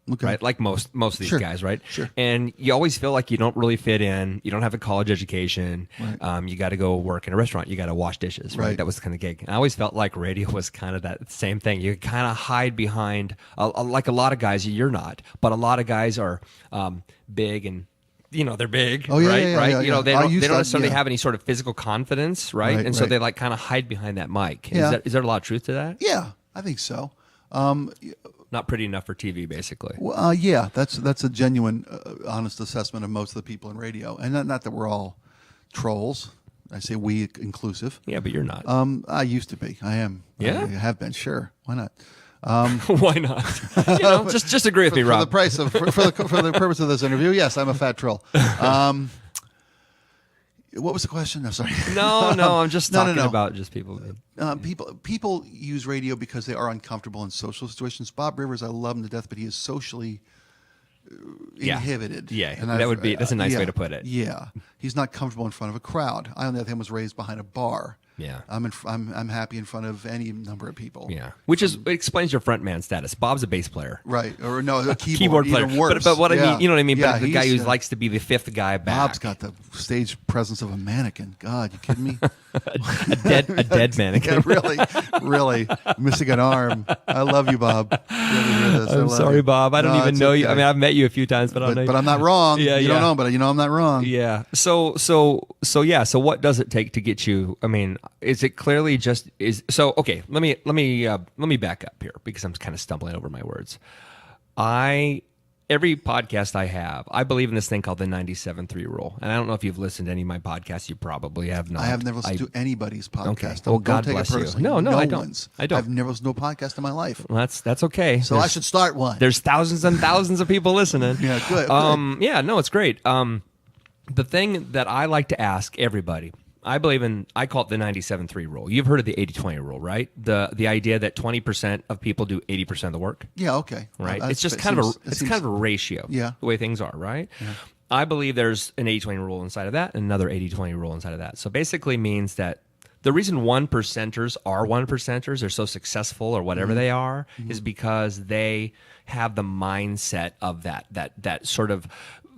Okay. Right, like most of these guys, right? Sure. And you always feel like you don't really fit in. You don't have a college education. Right. You got to go work in a restaurant. You got to wash dishes. Right. Right. That was the kind of gig. And I always felt like radio was kind of that same thing. You kind of hide behind, like a lot of guys. You're not, but a lot of guys are big and. They're big, oh, yeah, right? Yeah, right? Yeah. They don't necessarily have any sort of physical confidence, right? And so right. they like kind of hide behind that mic. Yeah. Is there a lot of truth to that? Yeah, I think so. Not pretty enough for TV, basically. Well, yeah, that's a genuine, honest assessment of most of the people in radio, and not that we're all trolls. I say we inclusive. Yeah, but you're not. I used to be. I am. Yeah? I have been. Sure. Why not? Why not? Just agree with me, Rob. For the price of for the purpose of this interview, yes, I'm a fat troll. What was the question? I'm sorry. No, I'm just talking about just people. People use radio because they are uncomfortable in social situations. Bob Rivers, I love him to death, but he is socially inhibited. Yeah, and that's a nice way to put it. Yeah, he's not comfortable in front of a crowd. I, on the other hand, was raised behind a bar. Yeah, I'm happy in front of any number of people. Yeah, which explains your frontman status. Bob's a bass player, right? Or no, a keyboard player. Even worse. But what I mean, you know what I mean. Yeah, but the guy who likes to be the fifth guy back. Bob's got the stage presence of a mannequin. God, you kidding me? a dead mannequin. Yeah, really missing an arm. I love you, Bob. I'm sorry, Bob. I don't even know you. I mean, I've met you a few times, but I don't know you. But I'm not wrong. Yeah, you don't know, but I'm not wrong. Yeah. So what does it take to get you? I mean, is it clearly okay? Let me back up here because I'm kind of stumbling over my words. Every podcast I have, I believe in this thing called the 97.3 rule. And I don't know if you've listened to any of my podcasts. You probably have not. I have never listened to anybody's podcast. Okay. Well, God bless you. No, I don't. I've never listened to a podcast in my life. Well, that's okay. So I should start one. There's thousands and thousands of people listening. Yeah, good. Yeah, no, it's great. The thing that I like to ask everybody, I call it the 97.3 rule. You've heard of the 80-20 rule, right? The idea that 20% of people do 80% of the work. Yeah, okay. Right? It's just kind of a ratio. Yeah. The way things are, right? Yeah. I believe there's an 80-20 rule inside of that and another 80-20 rule inside of that. So basically means that the reason 1%ers are 1%ers, they're so successful or whatever they are, is because they have the mindset of that sort of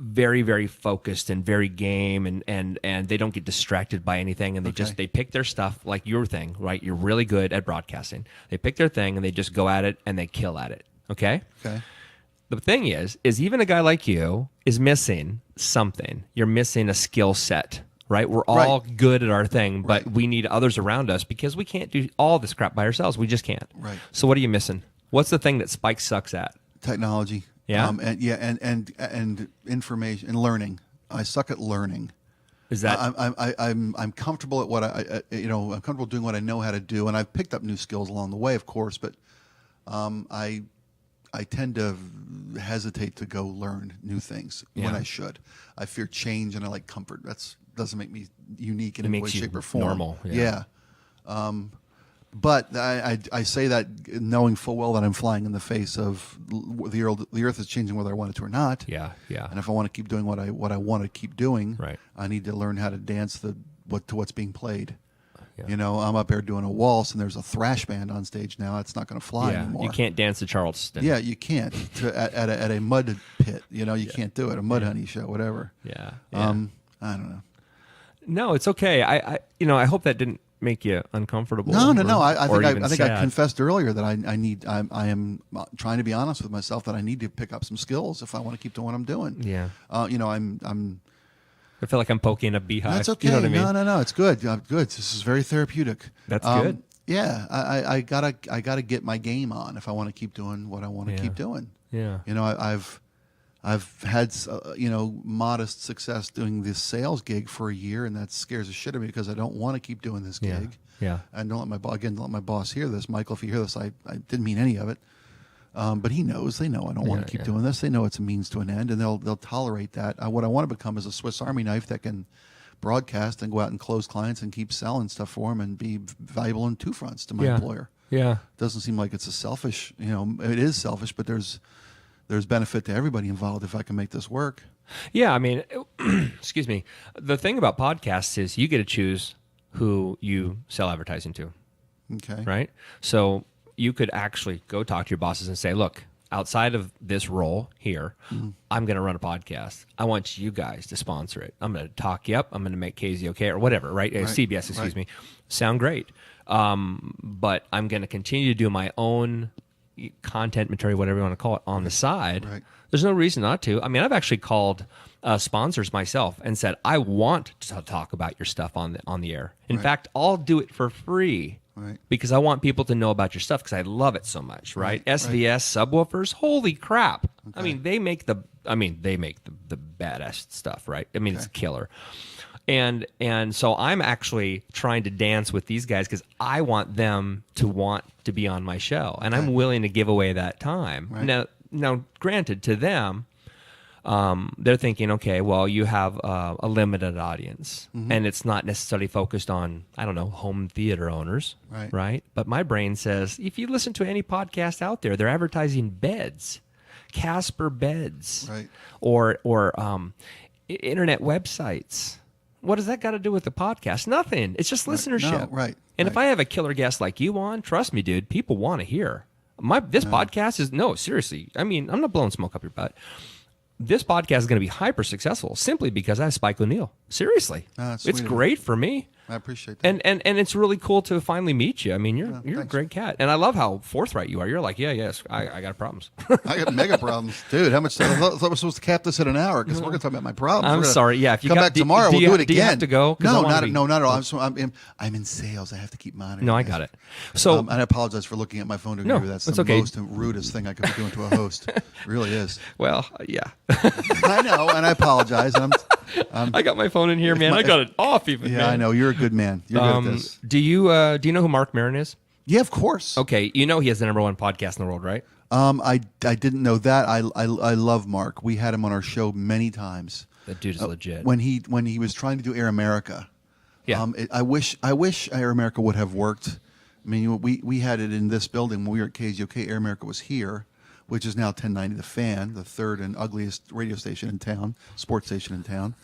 very, very focused and very game, and they don't get distracted by anything, and they pick their stuff, like your thing, right? You're really good at broadcasting. They pick their thing and they just go at it and they kill at it. Okay? Okay. The thing is even a guy like you is missing something. You're missing a skill set, right? We're all good at our thing, but we need others around us because we can't do all this crap by ourselves. We just can't. Right. So what are you missing? What's the thing that Spike sucks at? Technology. Yeah. And information and learning. I suck at learning. Is that I'm comfortable at what I'm comfortable doing what I know how to do, and I've picked up new skills along the way, of course, but I tend to hesitate to go learn new things when I should. I fear change and I like comfort. That doesn't make me unique in any way, shape, or form. Normal. Yeah. But I say that knowing full well that I'm flying in the face of the earth is changing whether I want it to or not. Yeah. And if I want to keep doing what I want to keep doing, right, I need to learn how to dance to what's being played. Yeah. I'm up there doing a waltz, and there's a thrash band on stage now. It's not going to fly anymore. You can't dance to Charleston. Yeah, you can't at a mud pit. You can't do it. A mud honey show, whatever. Yeah. I don't know. No, it's okay. I hope that didn't make you uncomfortable. No. I think sad. I confessed earlier that I am trying to be honest with myself that I need to pick up some skills if I want to keep doing what I'm doing. Yeah. I feel like I'm poking a beehive. That's okay. You know what I mean? No. It's good. Good. This is very therapeutic. That's good. Yeah. I gotta get my game on if I want to keep doing what I want to keep doing. Yeah. I've had modest success doing this sales gig for a year, and that scares the shit out of me because I don't want to keep doing this gig. Yeah. And don't let my boss hear this. Michael, if you hear this, I didn't mean any of it. But he knows. They know I don't want to keep doing this. They know it's a means to an end, and they'll tolerate that. What I want to become is a Swiss Army knife that can broadcast and go out and close clients and keep selling stuff for them and be valuable on two fronts to my employer. Yeah. It doesn't seem like it's a selfish. It is selfish, but there's benefit to everybody involved if I can make this work. Yeah, I mean, excuse me. The thing about podcasts is you get to choose who you sell advertising to. Okay. Right? So you could actually go talk to your bosses and say, look, outside of this role here, I'm going to run a podcast. I want you guys to sponsor it. I'm going to talk you up. I'm going to make KZ okay or whatever, right? CBS, excuse me. Sound great. But I'm going to continue to do my own content material, whatever you want to call it, on the side. Right. There's no reason not to. I mean, I've actually called sponsors myself and said, I want to talk about your stuff on the air. In fact, I'll do it for free. Right. Because I want people to know about your stuff because I love it so much, right? SVS subwoofers, holy crap! Okay. I mean, they make the badass stuff, right? I mean, it's killer. And so I'm actually trying to dance with these guys because I want them to want to be on my show, and I'm willing to give away that time. Right. Now, granted, to them, they're thinking, okay, well, you have a limited audience, and it's not necessarily focused on, I don't know, home theater owners, right? But my brain says, if you listen to any podcast out there, they're advertising beds, Casper beds, or internet websites. What does that got to do with the podcast? Nothing. It's just listenership. And if I have a killer guest like you on, trust me, dude, people want to hear. This podcast is, no, seriously. I mean, I'm not blowing smoke up your butt. This podcast is going to be hyper successful simply because I have Spike O'Neill. Seriously. It's great for me. I appreciate that. And it's really cool to finally meet you. I mean, you're a great cat. And I love how forthright you are. You're like, yes, I got problems. I got mega problems. Dude, how much? I thought we were supposed to cap this at an hour because we're going to talk about my problems. I'm sorry. Yeah, if you come back tomorrow, we'll do it again. Do you have to go? No, not at all. I'm in sales. I have to keep monitoring. No, I got it. So, and I apologize for looking at my phone to agree with that. That's the most rudest thing I could be doing to a host. It really is. Well, yeah. I know, and I apologize. And I got my phone in here, man. I got it off even. Yeah, man. I know. You're a good man. You're good at this. Do you know who Mark Maron is? Yeah, of course. Okay, you know he has the #1 podcast in the world, right? I didn't know that. I love Mark. We had him on our show many times. That dude is legit. When he was trying to do Air America. Yeah. I wish Air America would have worked. I mean, we had it in this building when we were at KZOK. Air America was here, which is now 1090 The Fan, the third and ugliest radio station in town, sports station in town.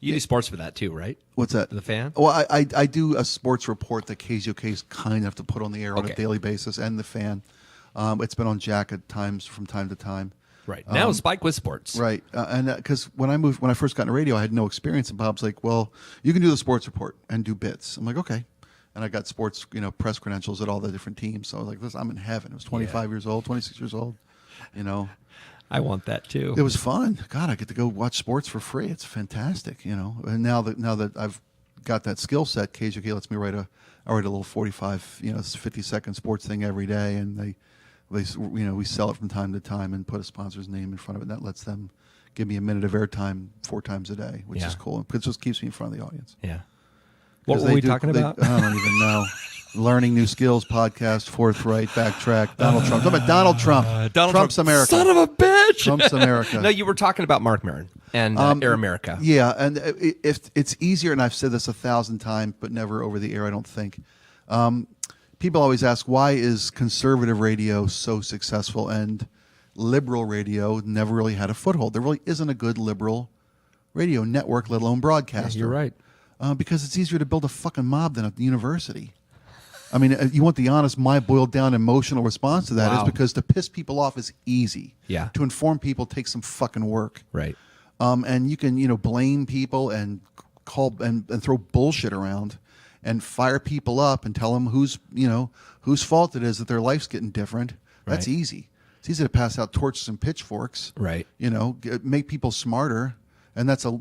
You do sports for that too, right? What's that? The Fan? Well, I do a sports report that KZOK is kind enough to put on the air on a daily basis, and The Fan. It's been on Jack at times from time to time. Right. Now Spike with sports. Right. And because when I first got into radio, I had no experience, and Bob's like, well, you can do the sports report and do bits. I'm like, okay. And I got sports, press credentials at all the different teams. So I was like, listen, I'm in heaven. I was 25 years old, 26 years old, I want that too. It was fun. God, I get to go watch sports for free. It's fantastic, And now that I've got that skill set, KJK lets me write a little 45, 50-second sports thing every day, and they we sell it from time to time and put a sponsor's name in front of it. And that lets them give me a minute of airtime 4 times a day, which is cool. It just keeps me in front of the audience. Yeah. What were we talking about? I don't even know. Learning New Skills podcast, Forthright, Backtrack, Donald Trump. Talk about Donald Trump. Trump's America. Son of a bitch. Trump's America. No, you were talking about Mark Maron and Air America. Yeah, and if it's easier, and I've said this 1,000 times, but never over the air, I don't think. People always ask, why is conservative radio so successful and liberal radio never really had a foothold? There really isn't a good liberal radio network, let alone broadcaster. Yeah, you're right. Because it's easier to build a fucking mob than a university. I mean, you want the honest, boiled down emotional response to that is because to piss people off is easy. Yeah. To inform people takes some fucking work. Right. And you can, blame people and call and throw bullshit around and fire people up and tell them whose fault it is that their life's getting different. That's easy. It's easy to pass out torches and pitchforks. Right. Make people smarter. And that's a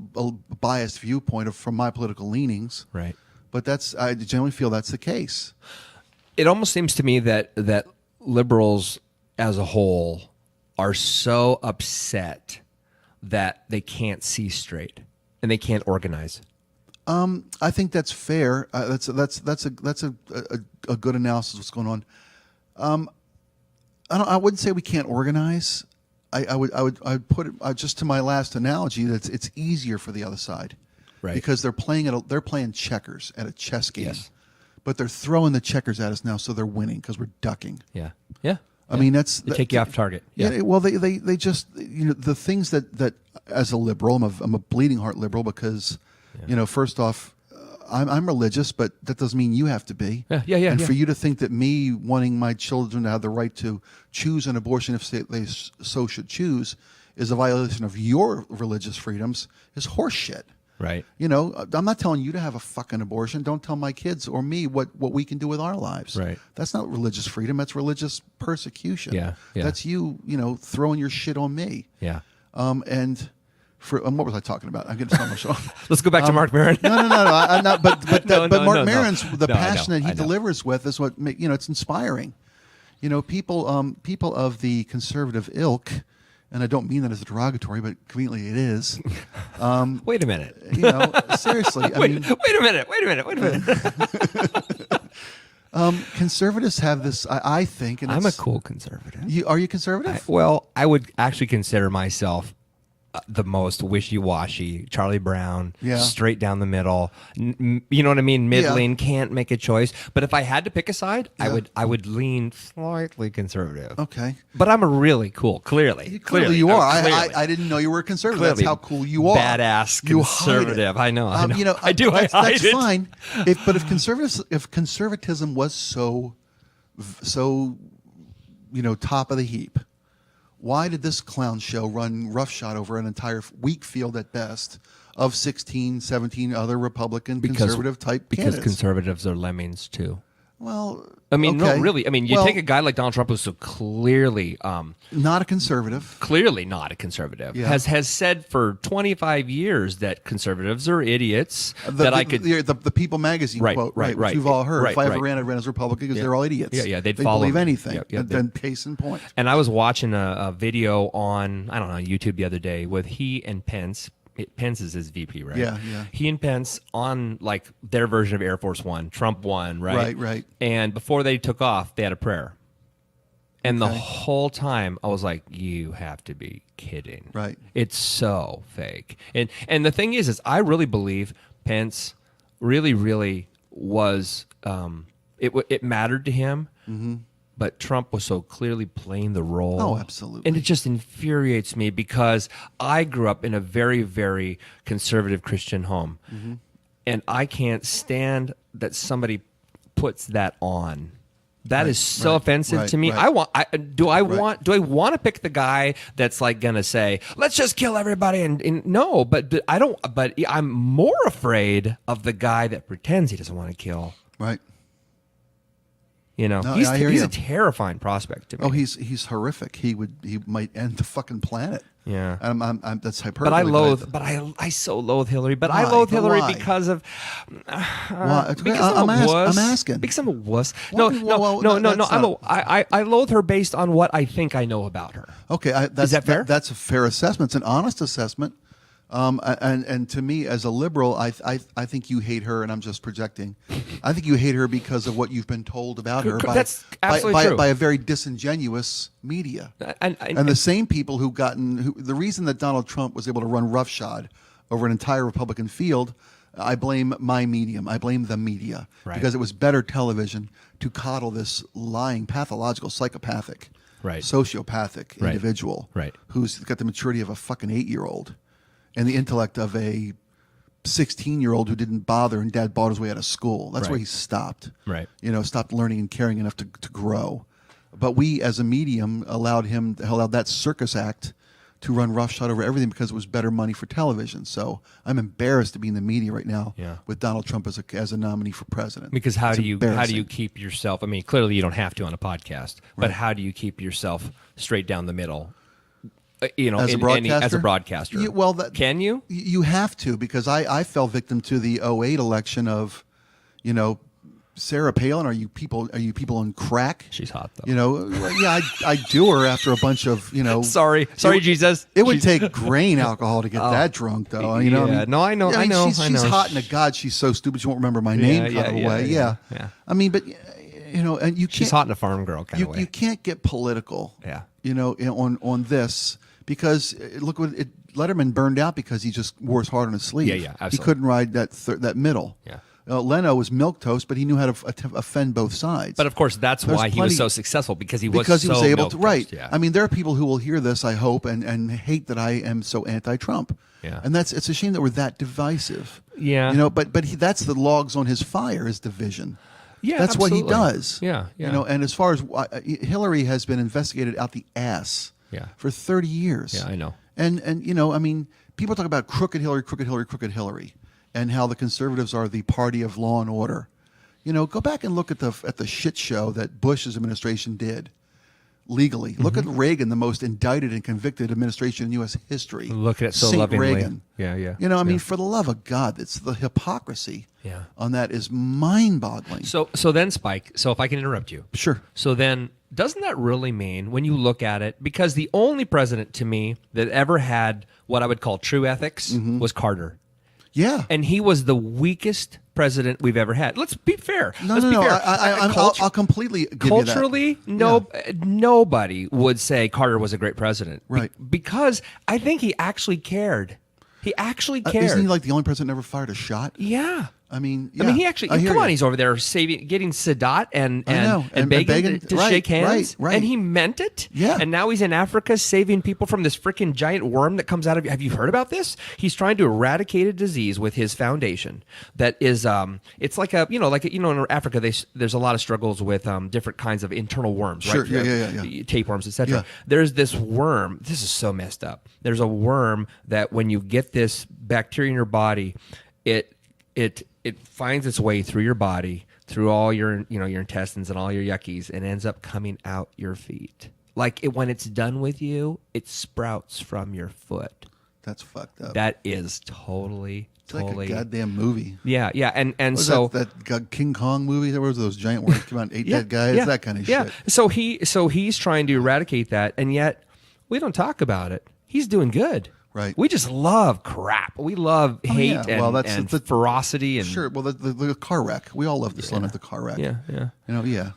biased viewpoint from my political leanings. Right. But I generally feel that's the case. It almost seems to me that liberals as a whole are so upset that they can't see straight and they can't organize. I think that's fair. That's a good analysis of what's going on. I wouldn't say we can't organize. I would put it just to my last analogy that it's easier for the other side, right? Because they're playing checkers at a chess game, yes. But they're throwing the checkers at us now, so they're winning because we're ducking. Yeah. I mean, they take you off target. Yeah. Well, they just the things that as a liberal, I'm a bleeding heart liberal because first off, I'm religious, but that doesn't mean you have to be. Yeah. And for you to think that me wanting my children to have the right to choose an abortion if they so should choose is a violation of your religious freedoms is horseshit. Right. I'm not telling you to have a fucking abortion. Don't tell my kids or me what we can do with our lives. Right. That's not religious freedom. That's religious persecution. Yeah. That's you throwing your shit on me. Yeah. And what was I talking about? I'm getting so much off. Let's go back to Mark Maron. No. I'm not. But Mark Maron's the No, passion that he I know. delivers with is what it's inspiring. People of the conservative ilk. And I don't mean that as a derogatory, but conveniently it is. Wait a minute. Seriously. Wait a minute. Conservatives have this, I think. And I'm a cool conservative. Are you conservative? I would actually consider myself the most wishy-washy, Charlie Brown, straight down the middle. You know what I mean? Middling, can't make a choice. But if I had to pick a side, I would lean slightly conservative. Okay. But I'm a really cool, clearly. Clearly you are. Clearly. I didn't know you were a conservative. Clearly. That's how cool you are. Badass conservative. I know. I do. That's I hide it. fine. But if conservatism was so top of the heap, why did this clown show run roughshod over an entire weak field at best of 16, 17 other Republican conservative type candidates? Because conservatives are lemmings too. Well, I mean, okay. no, really. I mean, you take a guy like Donald Trump, who's so clearly, not a conservative, clearly not a conservative, has said for 25 years that conservatives are idiots. The People magazine quote, which you've all heard. If I ever ran, I'd run as a Republican because they're all idiots. Yeah, they believe anything. Yeah, then case in point. And I was watching a video on YouTube the other day with he and Pence. Pence is his VP, right? Yeah. He and Pence on like their version of Air Force One. Trump won, right? Right. And before they took off, they had a prayer. And the whole time I was like, you have to be kidding. Right. It's so fake. And the thing is I really believe Pence really, really was, it mattered to him. Mm-hmm. But Trump was so clearly playing the role. Oh, absolutely. And it just infuriates me because I grew up in a very, very conservative Christian home. Mm-hmm. And I can't stand that somebody puts that on. That is so offensive to me. Do I want to pick the guy that's like going to say, let's just kill everybody? And no, but I don't. But I'm more afraid of the guy that pretends he doesn't want to kill. Right. He's a terrifying prospect to me. Oh, he's horrific. He might end the fucking planet. Yeah, that's hyperbole. But I so loathe Hillary. But why? I loathe Hillary because of because I'm a wuss. I'm asking because I'm a wuss. No. I loathe her based on what I think I know about her. Okay, is that fair? That's a fair assessment. It's an honest assessment. And to me, as a liberal, I think you hate her, and I'm just projecting. I think you hate her because of what you've been told about her That's absolutely true. by a very disingenuous media. And the same people the reason that Donald Trump was able to run roughshod over an entire Republican field, I blame my medium. I blame the media because it was better television to coddle this lying, pathological, psychopathic, sociopathic individual who's got the maturity of a fucking 8-year-old. And the intellect of a 16-year-old who didn't bother, and dad bought his way out of school. That's where he stopped. Right. Stopped learning and caring enough to grow. But we, as a medium, allowed that circus act to run roughshod over everything because it was better money for television. So I'm embarrassed to be in the media right now with Donald Trump as a nominee for president. Because how do you keep yourself? I mean, clearly you don't have to on a podcast, but how do you keep yourself straight down the middle? As a broadcaster. Can you? You have to, because I fell victim to the 2008 election of, Sarah Palin? Are you people on crack? She's hot though. You know, yeah, I do her after a bunch of, you know. Sorry, Jesus. It would take grain alcohol to get that drunk, though. You know, yeah. I mean, No, I know. yeah, I know. She's hot, and God, she's so stupid she won't remember my name. Kind of way, yeah. I mean, but you know, and you can't. She's hot in a farm girl kind of way. You can't get political. Yeah. You know, on this because look what Letterman burned out because he just wore his heart on his sleeve. Yeah, absolutely. He couldn't ride that middle. Yeah. Leno was milquetoast, but he knew how to offend both sides. But of course, that's why he was so successful because he was able to. Right. Yeah. I mean, there are people who will hear this, I hope, and hate that I am so anti-Trump. Yeah. And it's a shame that we're that divisive. Yeah. You know, but that's the logs on his fire is division. Yeah, that's absolutely. what he does. Yeah. You know, and as far as Hillary has been investigated out the ass. Yeah. For 30 years. Yeah, I know. And you know, I mean, people talk about crooked Hillary. And how the conservatives are the party of law and order. You know, go back and look at the shit show that Bush's administration did legally. Look at Reagan, the most indicted and convicted administration in U.S. history. Look at it so Saint lovingly. Reagan. Yeah. You know, I mean, for the love of God, it's the hypocrisy on that is mind-boggling. So then, Spike, so if I can interrupt you. Sure. So then, doesn't that really mean, when you look at it, because the only president to me that ever had what I would call true ethics was Carter. Yeah. And he was the weakest president we've ever had. Let's be fair. No, Let's be fair. I'll completely give culturally, you that. nobody would say Carter was a great president. Right. Because I think he actually cared. He actually cared. Isn't he like the only president that never fired a shot? Yeah. I mean, he actually. Come on, he's over there getting Sadat and begging to right, shake hands, right. and he meant it. Yeah. And now he's in Africa saving people from this freaking giant worm that comes out of. Have you heard about this? He's trying to eradicate a disease with his foundation. That is, it's like in Africa, there's a lot of struggles with different kinds of internal worms. Sure. Right? Yeah. Tapeworms, etc. Yeah. There's this worm. This is so messed up. There's a worm that when you get this bacteria in your body, it finds its way through your body, through all your your intestines and all your yuckies, and ends up coming out your feet. When it's done with you, it sprouts from your foot. That's fucked up. That is totally. Like a goddamn movie. Yeah, and was so that King Kong movie. There was those giant worms come out and ate dead guys. That kind of shit. So he's trying to eradicate that, and yet we don't talk about it. He's doing good. Right. We just love crap. We love hate and the ferocity and sure. Well, the car wreck. We all love the slum at the car wreck. Yeah. You know, yeah.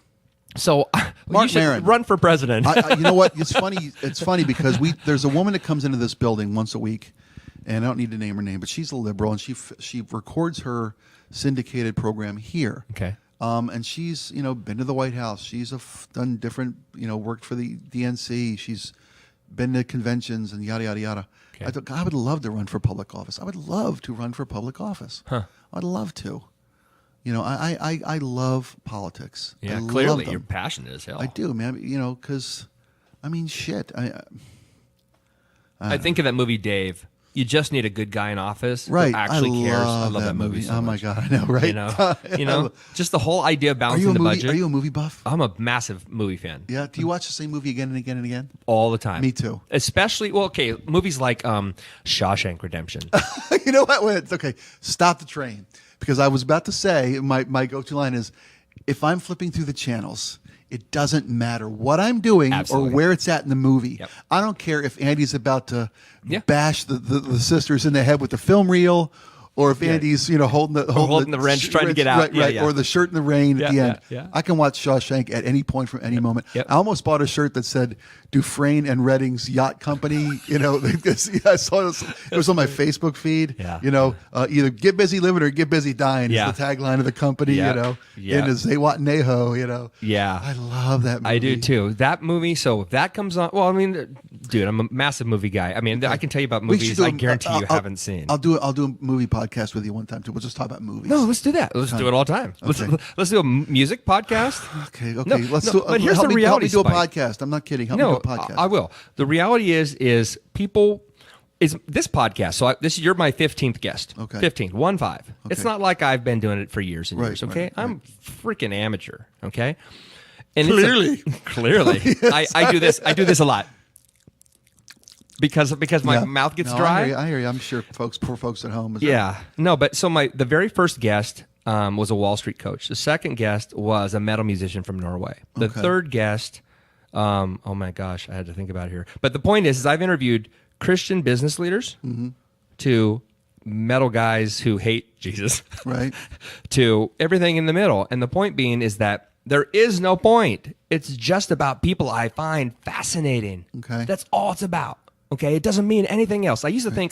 So Mark you should Maron. run for president. You know what? It's funny. It's funny because there's a woman that comes into this building once a week, and I don't need to name her name, but she's a liberal, and she records her syndicated program here. Okay. And she's been to the White House. She's done different worked for the DNC. She's been to conventions and yada yada yada. Okay. I would love to run for public office. I would love to run for public office. I'd love to. I love politics. Yeah, I clearly love you're passionate as hell. I do, man. Because I mean, shit. I think of that movie Dave. You just need a good guy in office right. who actually cares. I love that movie. So oh much. my god, I know, right? You know, just the whole idea of balancing the budget. Are you a movie buff? I'm a massive movie fan. Yeah. Do you watch the same movie again and again and again? All the time. Me too. Especially, movies like Shawshank Redemption. You know what? Wait, okay, stop the train, because I was about to say my go-to line is, if I'm flipping through the channels, it doesn't matter what I'm doing Absolutely. or where it's at in the movie. Yep. I don't care if Andy's about to bash the sisters in the head with the film reel, or if Andy's holding the wrench trying to get out, right, or the shirt in the rain at the end. Yeah. I can watch Shawshank at any point from any moment. Yep. I almost bought a shirt that said Dufresne and Redding's Yacht Company. I saw it was on my Facebook feed. Yeah. Either get busy living or get busy dying is the tagline of the company. Yeah. In the Zewatenejo. Yeah, I love that movie. I do too. That movie. So if that comes on, well, I mean, dude, I'm a massive movie guy. I mean, I can tell you about movies I guarantee you haven't seen. I'll do a movie podcast with you one time too. We'll just talk about movies. No, let's do that. Let's do it all the time. Okay. Let's do a music podcast. Okay. No, let's do. But here's help the me, reality. Help me do a Spike. podcast. I'm not kidding. Help me do a podcast. I will. The reality is people. Is this podcast? So you're my 15th guest. Okay. 15, 1-5. Okay. It's not like I've been doing it for years and years. Okay, right. I'm freaking amateur. Okay, and Clearly. Clearly, Yes. I do this. I do this a lot because my mouth gets dry. I hear you. I'm sure poor folks at home. Yeah. No, but so the very first guest, was a Wall Street coach. The second guest was a metal musician from Norway. The third guest, oh my gosh, I had to think about it here. But the point is I've interviewed Christian business leaders to metal guys who hate Jesus, right, to everything in the middle. And the point being is that there is no point. It's just about people I find fascinating. Okay. That's all it's about. Okay, it doesn't mean anything else. I used to think,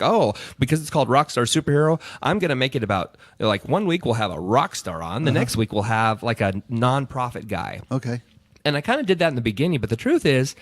because it's called Rockstar Superhero, I'm going to make it about, like, one week we'll have a rock star on, the next week we'll have, like, a non-profit guy. Okay. And I kind of did that in the beginning, but the truth is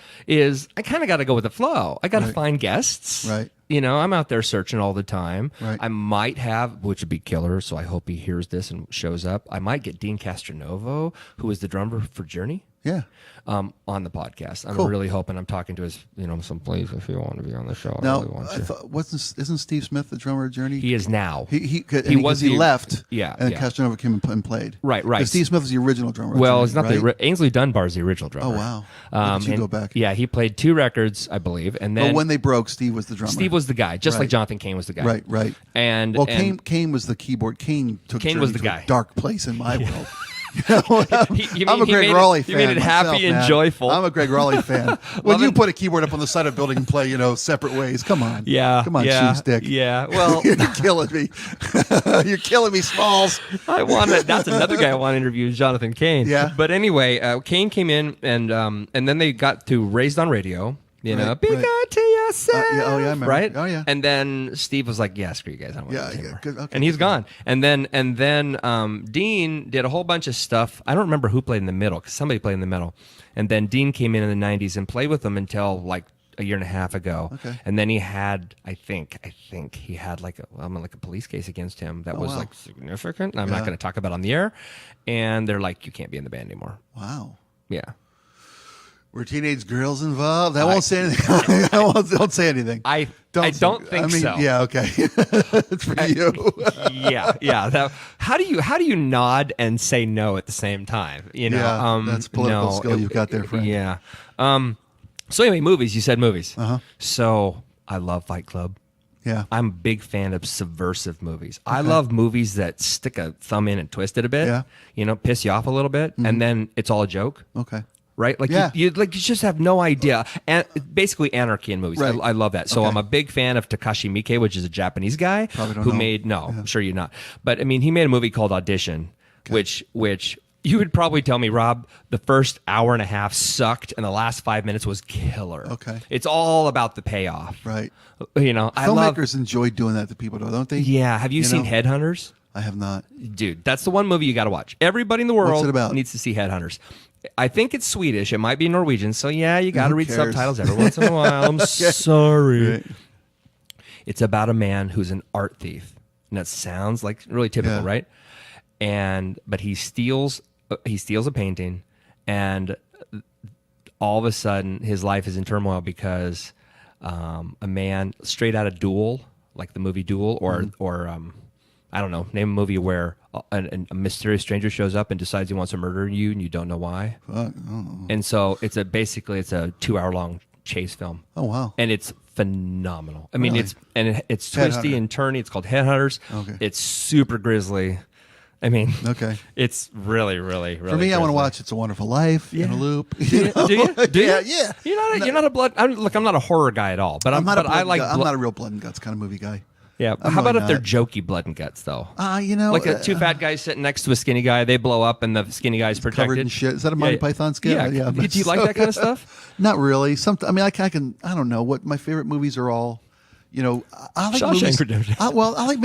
I kind of got to go with the flow. I got to find guests. Right. You know, I'm out there searching all the time. Right. I might have, which would be killer, so I hope he hears this and shows up. I might get Deen Castronovo, who is the drummer for Journey. Yeah. On the podcast. I'm Cool. really hoping I'm talking to his, some please, if you want to be on the show. Now, I really want to. isn't Steve Smith the drummer of Journey? He is now. He the- left. Yeah, And yeah. Castronova came and played. Right. 'Cause Steve Smith was the original drummer. Well, of it's not Journey, right? Ainsley Dunbar's the original drummer. Oh wow. Look at you and- go back. Yeah, he played 2 records, I believe, and then But when they broke, Steve was the drummer. Steve was the guy, just like Right. Jonathan Cain was the guy. Right. And Well, and Cain was the keyboard. Cain took Cain Journey was the to guy. a dark place in my world. I'm a Greg Raleigh fan. You made it happy myself, and man. joyful. I'm a Greg Raleigh fan. When you put a keyboard up on the side of a building and play, separate ways, come on. Yeah. Come on, yeah, cheese stick. Yeah. Well, You're killing me. You're killing me, Smalls. That's another guy I want to interview, is Jonathan Cain. Yeah. But anyway, Cain came in and then they got to Raised on Radio. Be Right. good to yourself. I remember. Right? Oh, yeah. And then Steve was like, "Yeah, screw you guys. I don't want to do this anymore." good. Okay, and he's good. gone. And then Deen did a whole bunch of stuff. I don't remember who played in the middle because somebody played in the middle. And then Deen came in the '90s and played with them until like a year and a half ago. Okay. And then he had, I think he had like a police case against him that was wow. like significant. I'm Yeah. not going to talk about on the air. And they're like, "You can't be in the band anymore." Wow. Yeah. Were teenage girls involved? I won't say anything. Don't say anything. I don't think so. Yeah, okay. It's for you. yeah. How do you nod and say no at the same time? Yeah, that's political no, skill you've got there, friend. Yeah. So anyway, movies. You said movies. Uh-huh. So I love Fight Club. Yeah. I'm a big fan of subversive movies. I love movies that stick a thumb in and twist it a bit. Yeah. Piss you off a little bit, and then it's all a joke. Okay. Right, like Yeah. you just have no idea, and basically anarchy in movies. Right. I love that. So Okay. I'm a big fan of Takashi Miike, which is a Japanese guy Probably don't who know. made I'm sure you're not, but I mean he made a movie called Audition, which you would probably tell me, Rob, the first hour and a half sucked, and the last 5 minutes was killer. Okay. It's all about the payoff. Right. I love. Filmmakers enjoy doing that to people, though, don't they? Yeah. Have you seen know? Headhunters? I have not. Dude, that's the one movie you got to watch. Everybody in the world What's it about? needs to see Headhunters. I think it's Swedish. It might be Norwegian. So yeah, you got to Who read cares? subtitles every once in a while. I'm sorry. Right. It's about a man who's an art thief. And that sounds like really typical, Yeah. right? But he steals a painting, and all of a sudden his life is in turmoil because a man straight out of Duel, like the movie Duel, or I don't know, name a movie where a mysterious stranger shows up and decides he wants to murder you and you don't know why. Fuck. And so it's a 2-hour-long chase film. Oh, wow. And it's phenomenal. I mean, Really? it's twisty Headhunter. and turny. It's called Headhunters. Okay. It's super grisly. I mean, Okay. it's really, really, really. For me, I want to grisly. watch It's a Wonderful Life in a loop. Do you? Do you? Yeah. You're not a blood. I'm not a horror guy at all. But I'm not a but I blood like. and guts. I'm not a real blood and guts kind of movie guy. Yeah. I'm How about really if they're not. jokey blood and guts though? Like Like two fat guys sitting next to a skinny guy, they blow up and the skinny guy's protected. covered in shit. Is that a Monty Python skit? Yeah. Do you like So- that kind of stuff? Not really. I don't know what my favorite movies are all. I like Shawshank movies. Redemption. I like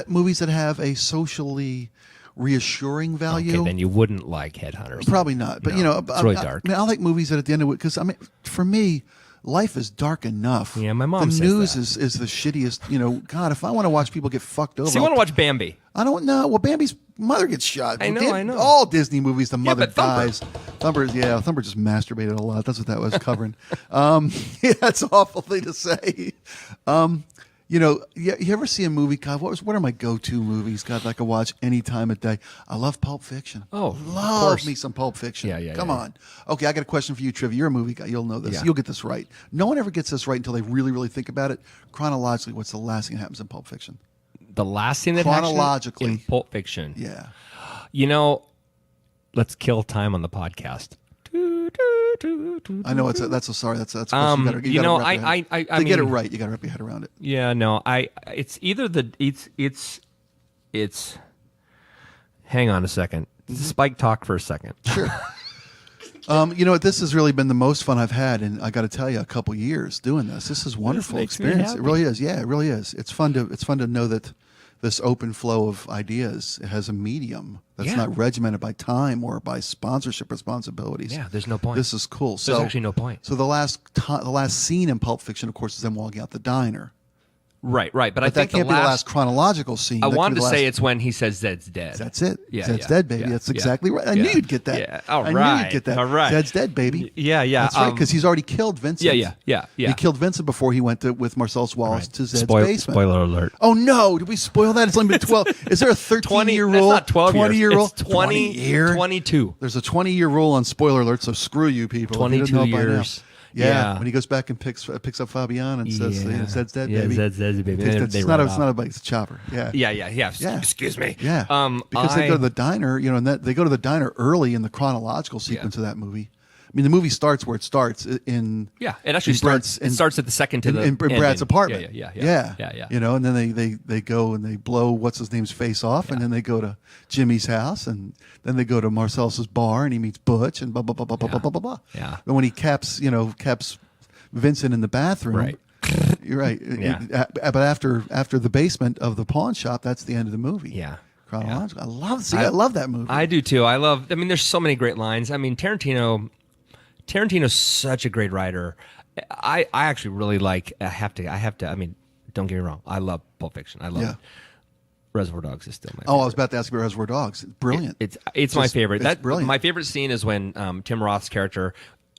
movies that have a socially reassuring value. Okay, then you wouldn't like Headhunters. Probably not. But No, it's really dark. I like movies that at the end of it, because for me, life is dark enough. Yeah, my mom The says news that. is the shittiest. God, if I want to watch people get fucked over, So you want to watch Bambi? I don't know. Well, Bambi's mother gets shot. I know. All Disney movies, the mother but Thumper. dies. Thumper just masturbated a lot. That's what that was covering. Yeah, that's an awful thing to say. You ever see a movie, God, what are my go-to movies, God, that I can watch any time of day? I love Pulp Fiction. Oh, of love course. me some Pulp Fiction. Yeah. Come on. Okay, I got a question for you, Trivia. You're a movie guy. You'll know this. Yeah. You'll get this right. No one ever gets this right until they really, really think about it. Chronologically, what's the last thing that happens in Pulp Fiction? The last scene that happens chronologically in Pulp Fiction. Yeah. Let's kill time on the podcast. I know that's sorry. That's I mean, to get it right, you got to wrap your head around it. Yeah, no, it's either it's. Hang on a second. Spike talk for a second. Sure. You know what? This has really been the most fun I've had, and I got to tell you, a couple years doing this. This is a wonderful experience. It really is. Yeah, it really is. It's fun to know that this open flow of ideas, it has a medium that's not regimented by time or by sponsorship responsibilities. Yeah, there's no point. This is cool. There's actually no point. So the last scene in Pulp Fiction, of course, is them walking out the diner. Right. But I think that can't be the last chronological scene. I wanted to say it's when he says Zed's dead. That's it. Yeah, Zed's dead, baby. That's exactly right. I knew you'd get that. Yeah. I knew you'd get that. All right. Zed's dead, baby. Yeah. That's right, because he's already killed Vincent. Yeah. He killed Vincent before he went with Marcellus Wallace to Zed's basement. Spoiler alert. Oh, no. Did we spoil that? It's only been 12. Is there a 13-year rule? That's not 12 years. 20-year rule? It's 20 year? 22. There's a 20-year rule on spoiler alert, so screw you people. 22 years. Yeah, when he goes back and picks up Fabian and says, Zed's dead, baby. Zed's dead, baby. It's not a bike, it's a chopper. Yeah. Excuse me. Yeah. Because they go to the diner, and they go to the diner early in the chronological sequence of that movie. I mean, the movie starts where it starts in. Yeah, it actually starts. It starts at the second to in Brad's apartment. Yeah. And then they go and they blow what's his name's face off, and then they go to Jimmy's house, and then they go to Marcellus's bar, and he meets Butch, and blah blah blah blah blah blah blah blah. Yeah. And when he caps Vincent in the bathroom. Right. You're right. Yeah. But after the basement of the pawn shop, that's the end of the movie. Yeah. Chronological. I love that movie. I do too. I mean, there's so many great lines. I mean, Tarantino's such a great writer. I actually really like. I have to. I mean, don't get me wrong. I love Pulp Fiction. I love it. Reservoir Dogs is still my favorite. I was about to ask about Reservoir Dogs. Brilliant. It's my favorite. It's brilliant. My favorite scene is when Tim Roth's character,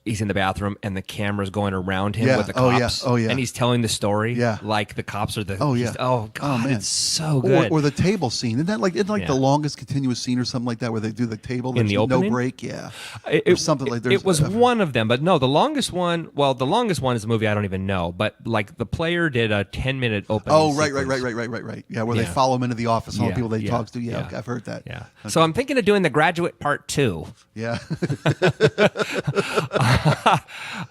he's in the bathroom and the camera's going around him with the cops. Oh, yeah. And he's telling the story. Yeah. Like the cops are the. Oh, yeah. Oh, God. Man. It's so good. Or the table scene. Isn't that like the longest continuous scene or something like that where they do the table? In the opening? No break. Yeah. Or something like that. It was one of them, but no, the longest one is a movie I don't even know, but like the player did a 10-minute opening. Oh, right. Yeah, where they follow him into the office and all the people they talk to. Yeah, okay, I've heard that. Yeah. Okay. So I'm thinking of doing The Graduate Part 2. Yeah.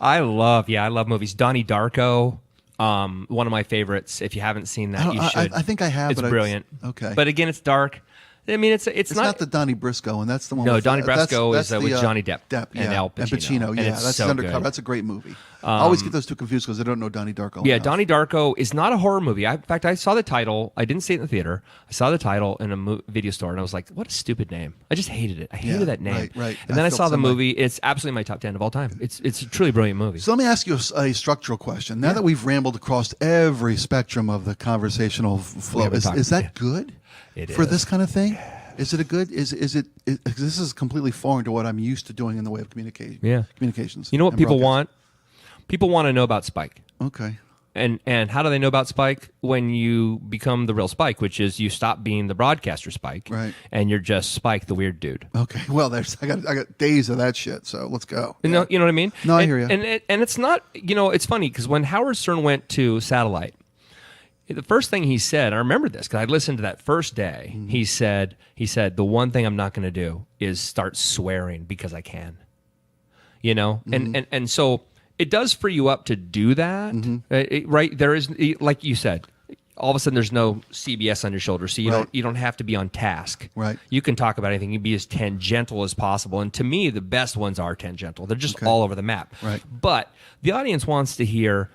I love movies. Donnie Darko, one of my favorites. If you haven't seen that, you should. I think I have. It's brilliant. Okay, but again, it's dark. I mean, it's not the Donnie Brasco, and that's the one. No, with, Donnie Brasco is with Johnny Depp, and Al Pacino. And Pacino, yeah, that's so Undercover. Good. That's a great movie. I always get those two confused because I don't know Donnie Darko. Yeah, Donnie Darko is not a horror movie. In fact, I saw the title. I didn't see it in the theater. I saw the title in a video store, and I was like, "What a stupid name!" I just hated it. I hated that name. Right. And then I saw the movie. It's absolutely my top 10 of all time. It's a truly brilliant movie. So let me ask you a structural question. Now that we've rambled across every spectrum of the conversational flow, is that good for this kind of thing? Is it a good? Is it? This is completely foreign to what I'm used to doing in the way of communication. Yeah, communications. You know what people want? People want to know about Spike. Okay. And how do they know about Spike? When you become the real Spike, which is you stop being the broadcaster Spike, right? And you're just Spike, the weird dude. Okay. Well, I got days of that shit. So let's go. Yeah. You know what I mean? No, I hear you. And it's not. It's funny because when Howard Stern went to satellite. The first thing he said, I remember this because I listened to that first day. Mm-hmm. He said, the one thing I'm not going to do is start swearing because I can. Mm-hmm. And so it does free you up to do that, right? There is, like you said, all of a sudden there's no CBS on your shoulder, so you don't have to be on task. Right. You can talk about anything. You can be as tangential as possible. And to me, the best ones are tangential. They're just all over the map. Right. But the audience wants to hear.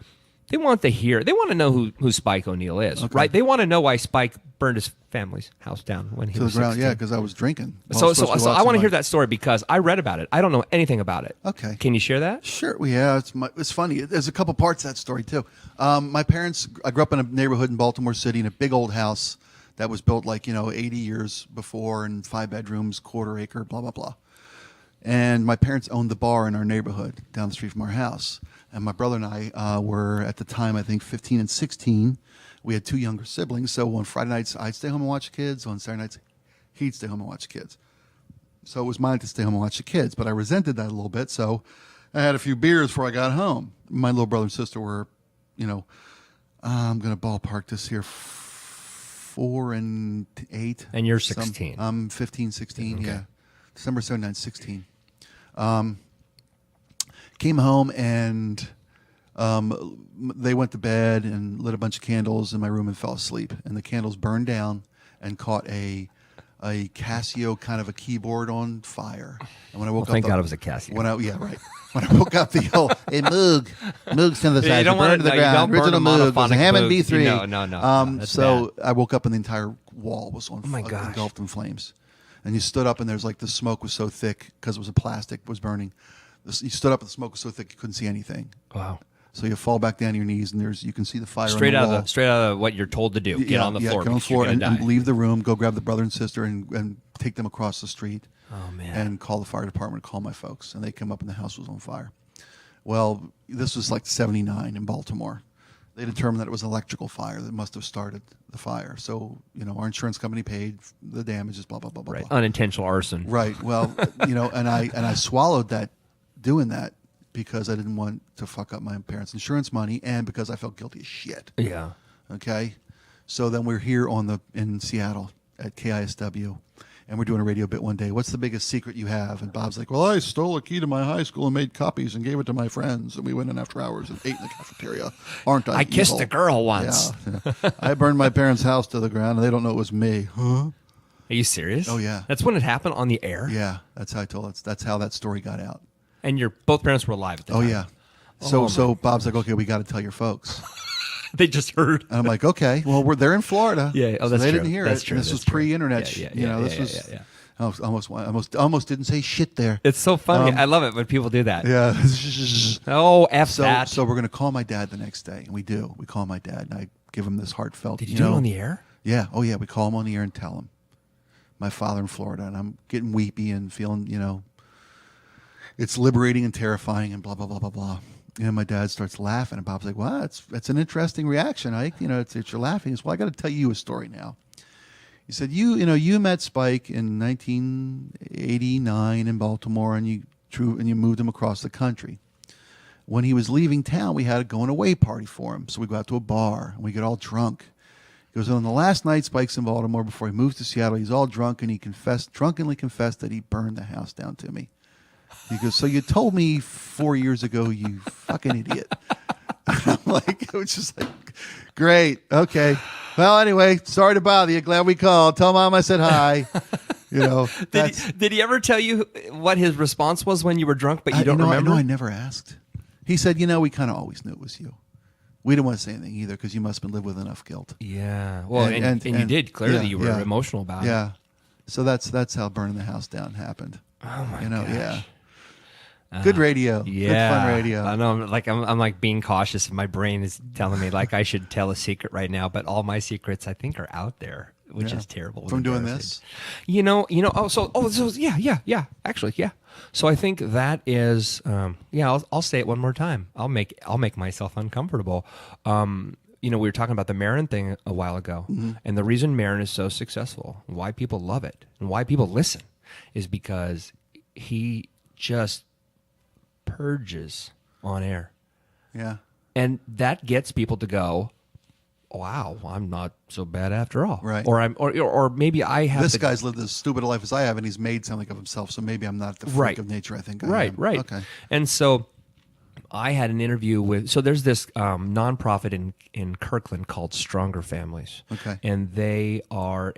They want to know who Spike O'Neill is, right? They want to know why Spike burned his family's house down when he was 16. Yeah, because I was drinking. So I want to hear that story because I read about it. I don't know anything about it. Okay. Can you share that? Sure. Yeah, it's funny. There's a couple parts of that story, too. My parents, I grew up in a neighborhood in Baltimore City in a big old house that was built 80 years before and 5 bedrooms, quarter acre, blah, blah, blah. And my parents owned the bar in our neighborhood down the street from our house. And my brother and I were, at the time, I think 15 and 16. We had 2 younger siblings. So on Friday nights, I'd stay home and watch the kids. On Saturday nights, he'd stay home and watch the kids. So it was mine to stay home and watch the kids. But I resented that a little bit. So I had a few beers before I got home. My little brother and sister were, I'm going to ballpark this here, 4 and 8. And you're 16. I'm 15, 16, Okay. yeah. December 79, 16. Came home and they went to bed and lit a bunch of candles in my room and fell asleep. And the candles burned down and caught a Casio kind of a keyboard on fire. And when I woke up, thank God it was a Casio. When I woke up, the old Moog synthesizer You don't burned want to the you ground. don't burn a Original Moog was a monophonic Hammond Moog. B3. No, that's so bad. I woke up and the entire wall was on my gosh. engulfed in flames. And you stood up and there's like the smoke was so thick because it was a plastic was burning. You stood up and the smoke was so thick you couldn't see anything. Wow. So you fall back down to your knees and you can see the fire Straight on out the wall. Straight out of what you're told to do. Get on the floor. Get on the because you're floor gonna and die. leave the room. Go grab the brother and sister and take them across the street. Oh man. And call the fire department. Call my folks, and they come up and the house was on fire. Well, this was like 79 in Baltimore. They determined that it was electrical fire that must have started the fire. So our insurance company paid the damages. Blah blah blah blah. Right. Blah. Unintentional arson. Right. Well, and I swallowed that doing that because I didn't want to fuck up my parents' insurance money and because I felt guilty as shit. Yeah. Okay. So then we're here in Seattle at KISW, and we're doing a radio bit one day. What's the biggest secret you have? And Bob's like, well, I stole a key to my high school and made copies and gave it to my friends, and we went in after hours and ate in the cafeteria. Aren't I I kissed evil? a girl once. Yeah. I burned my parents' house to the ground, and they don't know it was me. Huh? Are you serious? Oh, yeah. That's when it happened on the air? Yeah, that's how I told it. That's how that story got out. And your both parents were alive at the time? Oh, yeah. So Bob's like, okay, we got to tell your folks. They just heard. And I'm like, okay, well, they're in Florida. Yeah. Oh, so that's they true. didn't hear That's it. true. This That's was true. pre-internet. Yeah. This was. I almost didn't say shit there. It's so funny. I love it when people do that. Yeah. Oh, F that. So we're gonna call my dad the next day, and we do. We call my dad, and I give him this heartfelt. Did you do it on the air? Yeah. Oh yeah. We call him on the air and tell him. My father in Florida, and I'm getting weepy and feeling, it's liberating and terrifying and blah blah blah blah blah. And my dad starts laughing, and Bob's like, "Well, that's an interesting reaction, Ike. It's you're laughing." He says, "Well, I got to tell you a story now." He said, "You met Spike in 1989 in Baltimore, and you moved him across the country. When he was leaving town, we had a going away party for him. So we go out to a bar and we get all drunk." He goes, "On the last night Spike's in Baltimore before he moves to Seattle, he's all drunk, and he drunkenly confessed that he burned the house down to me." He goes, "So you told me 4 years ago, you fucking idiot." I'm like, it was just like, great, okay. Well, anyway, sorry to bother you. Glad we called. Tell Mom I said hi. Did he ever tell you what his response was when you were drunk, but you don't remember? No, I never asked. He said, we kind of always knew it was you. We didn't want to say anything either because you must have lived with enough guilt. Yeah. Well, and you did. Clearly, you were emotional about it. Yeah. So that's how burning the house down happened. Oh, my gosh. Yeah. Good radio. Yeah. Good fun radio. I know. I'm like being cautious. My brain is telling me like I should tell a secret right now, but all my secrets I think are out there, which is terrible. From doing this? Yeah. Actually, yeah. So I think that is, I'll say it one more time. I'll make myself uncomfortable. We were talking about the Marin thing a while ago, and the reason Marin is so successful, why people love it, and why people listen, is because he just purges on air. Yeah. And that gets people to go, wow, I'm not so bad after all. Right. Or maybe I have this guy's lived as stupid a life as I have, and he's made something of himself, so maybe I'm not the freak of nature I think I am. Right. Okay. And so I had an interview so there's this nonprofit in Kirkland called Stronger Families. Okay. And they are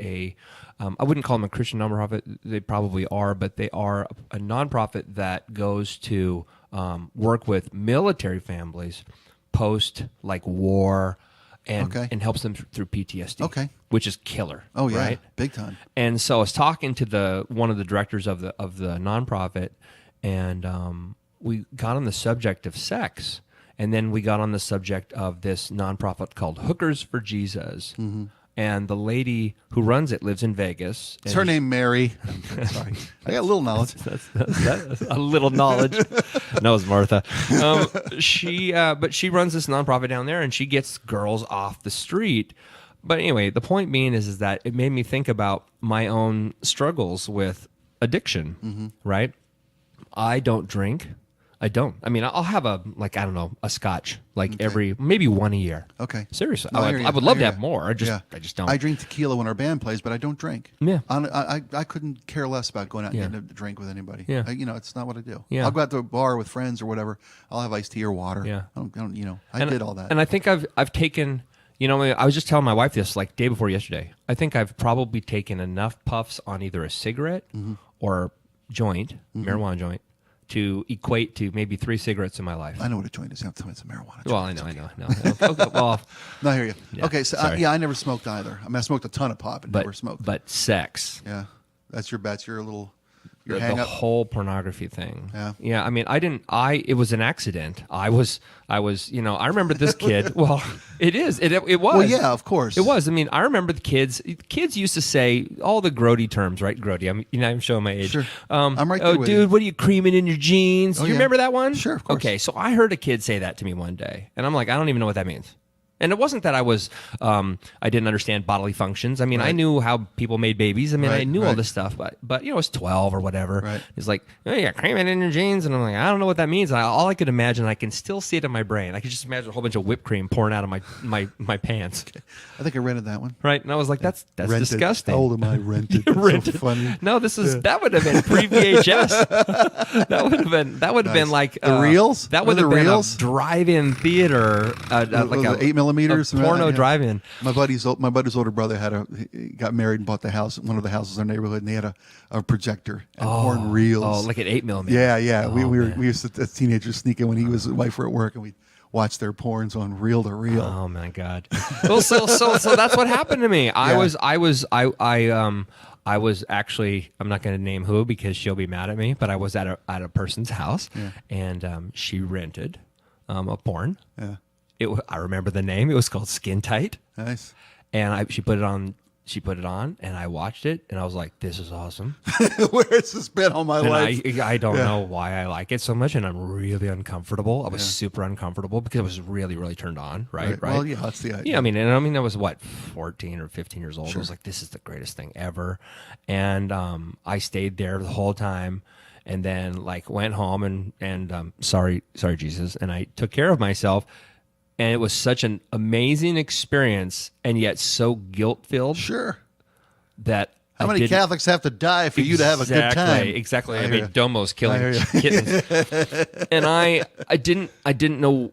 I wouldn't call them a Christian nonprofit. They probably are, but they are a nonprofit that goes to work with military families post like war and helps them through PTSD. Okay. Which is killer. Oh yeah, right? Big time. And so I was talking to one of the directors of the nonprofit, and we got on the subject of sex, and then we got on the subject of this nonprofit called Hookers for Jesus. Mm-hmm. And the lady who runs it lives in Vegas. Is her name Mary? I'm sorry, I got a little knowledge. That's a little knowledge. No, it's Martha. But she runs this nonprofit down there, and she gets girls off the street. But anyway, the point being is that it made me think about my own struggles with addiction. Mm-hmm. Right? I don't drink. I don't. I mean, I'll have a scotch maybe one a year. Okay. Seriously, No, I would love to have more. I just don't. I drink tequila when our band plays, but I don't drink. Yeah. I couldn't care less about going out and getting a drink with anybody. Yeah. It's not what I do. Yeah. I'll go out to a bar with friends or whatever. I'll have iced tea or water. Yeah. I did all that. And I think I've taken. I was just telling my wife this day before yesterday. I think I've probably taken enough puffs on either a cigarette or joint, marijuana joint, to equate to maybe 3 cigarettes in my life. I know what a joint is. You have to tell me it's a marijuana joint. Well, I know. Okay, well, no, I hear you. Yeah, okay, so I never smoked either. I mean, I smoked a ton of pop and never smoked. But sex. Yeah, that's your little... The whole pornography thing. Yeah. I mean, it was an accident. I was, I remember this kid. Well, it is. It was. Well, yeah, of course. It was. I mean, I remember the kids. Kids used to say all the grody terms, right? Grody. I'm showing my age. Sure. I'm right there Oh, with dude, you. what are you creaming in your jeans? You remember that one? Sure, of course. Okay, so I heard a kid say that to me one day, and I'm like, I don't even know what that means. And it wasn't that I was, I didn't understand bodily functions. I mean, I knew how people made babies. I mean, I knew all this stuff, but I was 12 or whatever. Right. He's like, oh, yeah, creaming in your jeans. And I'm like, I don't know what that means. And all I could imagine, I can still see it in my brain. I could just imagine a whole bunch of whipped cream pouring out of my pants. I think I rented that one. Right. And I was like, that's rented. disgusting. How old am I? Rented. That's Rented. so funny. No, that would have been pre-VHS. that would have been like the reels. That would have been a drive-in theater, like a 8mm. Porno drive-in. My buddy's older brother got married and bought the house, one of the houses in our neighborhood, and they had a projector and porn reels. Oh, like at 8mm. Yeah. Oh, we used to, as teenagers, sneak in when he was his wife were at work, and we watch their porns on reel to reel. Oh my God. Well, so that's what happened to me. I was actually, I'm not going to name who because she'll be mad at me, but I was at a person's house, and she rented a porn. Yeah. I remember the name. It was called Skintight. Nice. And she put it on, and I watched it, and I was like, "This is awesome." Where has this been all my life? I don't know why I like it so much, and I'm really uncomfortable. I was super uncomfortable because I was really, really turned on. Right. Well, yeah, that's the idea. Yeah, I mean, I was 14 or 15 years old. Sure. I was like, "This is the greatest thing ever," and I stayed there the whole time. And then went home and sorry Jesus, and I took care of myself. And it was such an amazing experience, and yet so guilt-filled. Sure. That how many Catholics have to die for you to have a good time? Exactly. I mean, Domos killing kittens, and I didn't know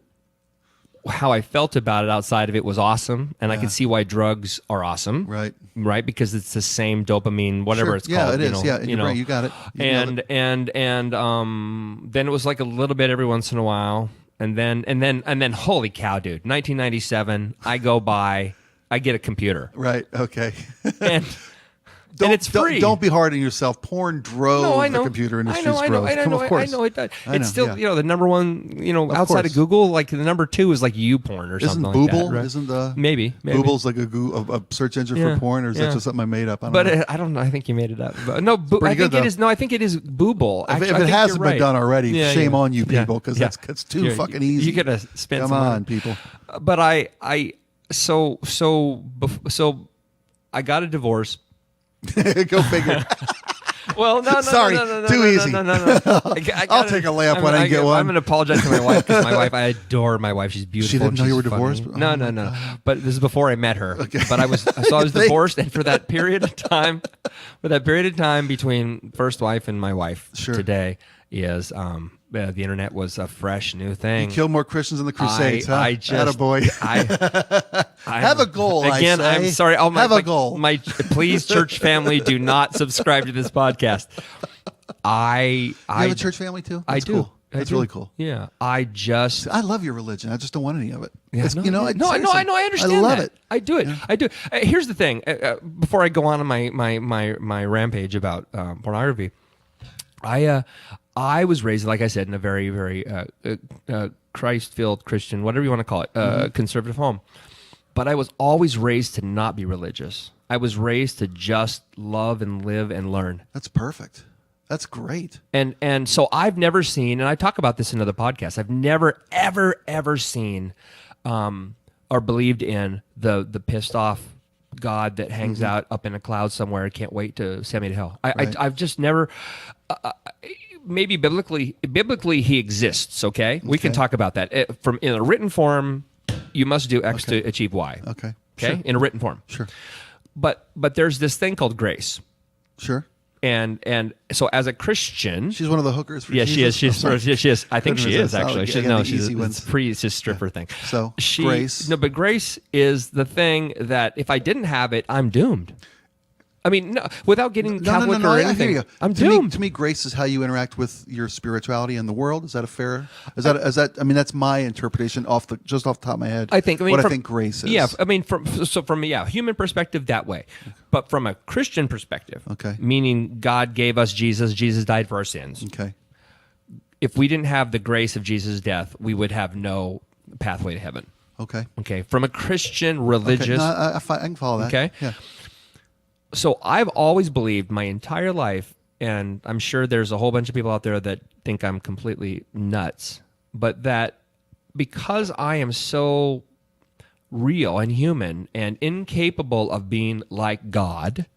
how I felt about it outside of it was awesome, and I could see why drugs are awesome. Right, because it's the same dopamine, whatever it's called. Yeah, it is. Right, you got it. And then it was like a little bit every once in a while. And then, holy cow, dude! 1997, I go by, I get a computer. Right. Okay. And it's free. Don't be hard on yourself. Porn drove the computer industry's growth. Of course. I know it does. It's still, the number one, outside of Google, like the number 2 is like YouPorn or something like that. Booble? Right? Isn't the maybe Booble's like a search engine for porn, or is that just something I made up? I don't know. I think you made it up. But no, I think it is. No, I think it is Booble. Actually, if it hasn't been done already, shame on you people, because that's too fucking easy. You gotta spend. Come on, people. But so I got a divorce. Go figure. Well, no, sorry, too easy. No. I'll take a layup when I get one. I'm going to apologize to my wife because I adore my wife. She's beautiful. She didn't know you were funny. divorced? No. But this is before I met her. Okay. But I was divorced, and for that period of time, between first wife and my wife today is the internet was a fresh new thing. You killed more Christians in the Crusades, huh? I just, attaboy. I have a goal. Again, I'm sorry. Have a goal. Please, church family, do not subscribe to this podcast. You have a church family too? I do. Cool. That's really cool. Yeah, I love your religion. I just don't want any of it. Yeah, I understand. I love it. I do it. Yeah. I do. Here's the thing. Before I go on my rampage about pornography, I was raised, like I said, in a very, very Christ-filled Christian, whatever you want to call it, conservative home. But I was always raised to not be religious. I was raised to just love and live and learn. That's perfect. That's great. And so I've never seen, and I talk about this in other podcasts, I've never, ever seen or believed in the pissed off God that hangs out up in a cloud somewhere and can't wait to send me to hell. I've just never... maybe biblically he exists. Okay, we can talk about that. From in a written form, you must do X to achieve Y. Okay. Okay, Sure. in a written form. Sure. But there's this thing called grace. Sure. And so as a Christian, She's one of the hookers for yeah, Jesus? she is. She is. I think she is actually. She's She's it's a stripper thing. So grace. No, but grace is the thing that if I didn't have it, I'm doomed. I mean, no, without getting Catholic or anything, I hear you. I'm doomed. To me, grace is how you interact with your spirituality in the world. Is that a fair? Is that? I mean, that's my interpretation off the top of my head. I think grace is. Yeah, I mean, from human perspective that way, but from a Christian perspective, meaning God gave us Jesus. Jesus died for our sins. Okay. If we didn't have the grace of Jesus' death, we would have no pathway to heaven. Okay. Okay. From a Christian religious, I can follow that. Okay. Yeah. So I've always believed my entire life, and I'm sure there's a whole bunch of people out there that think I'm completely nuts, but that because I am so real and human and incapable of being like God,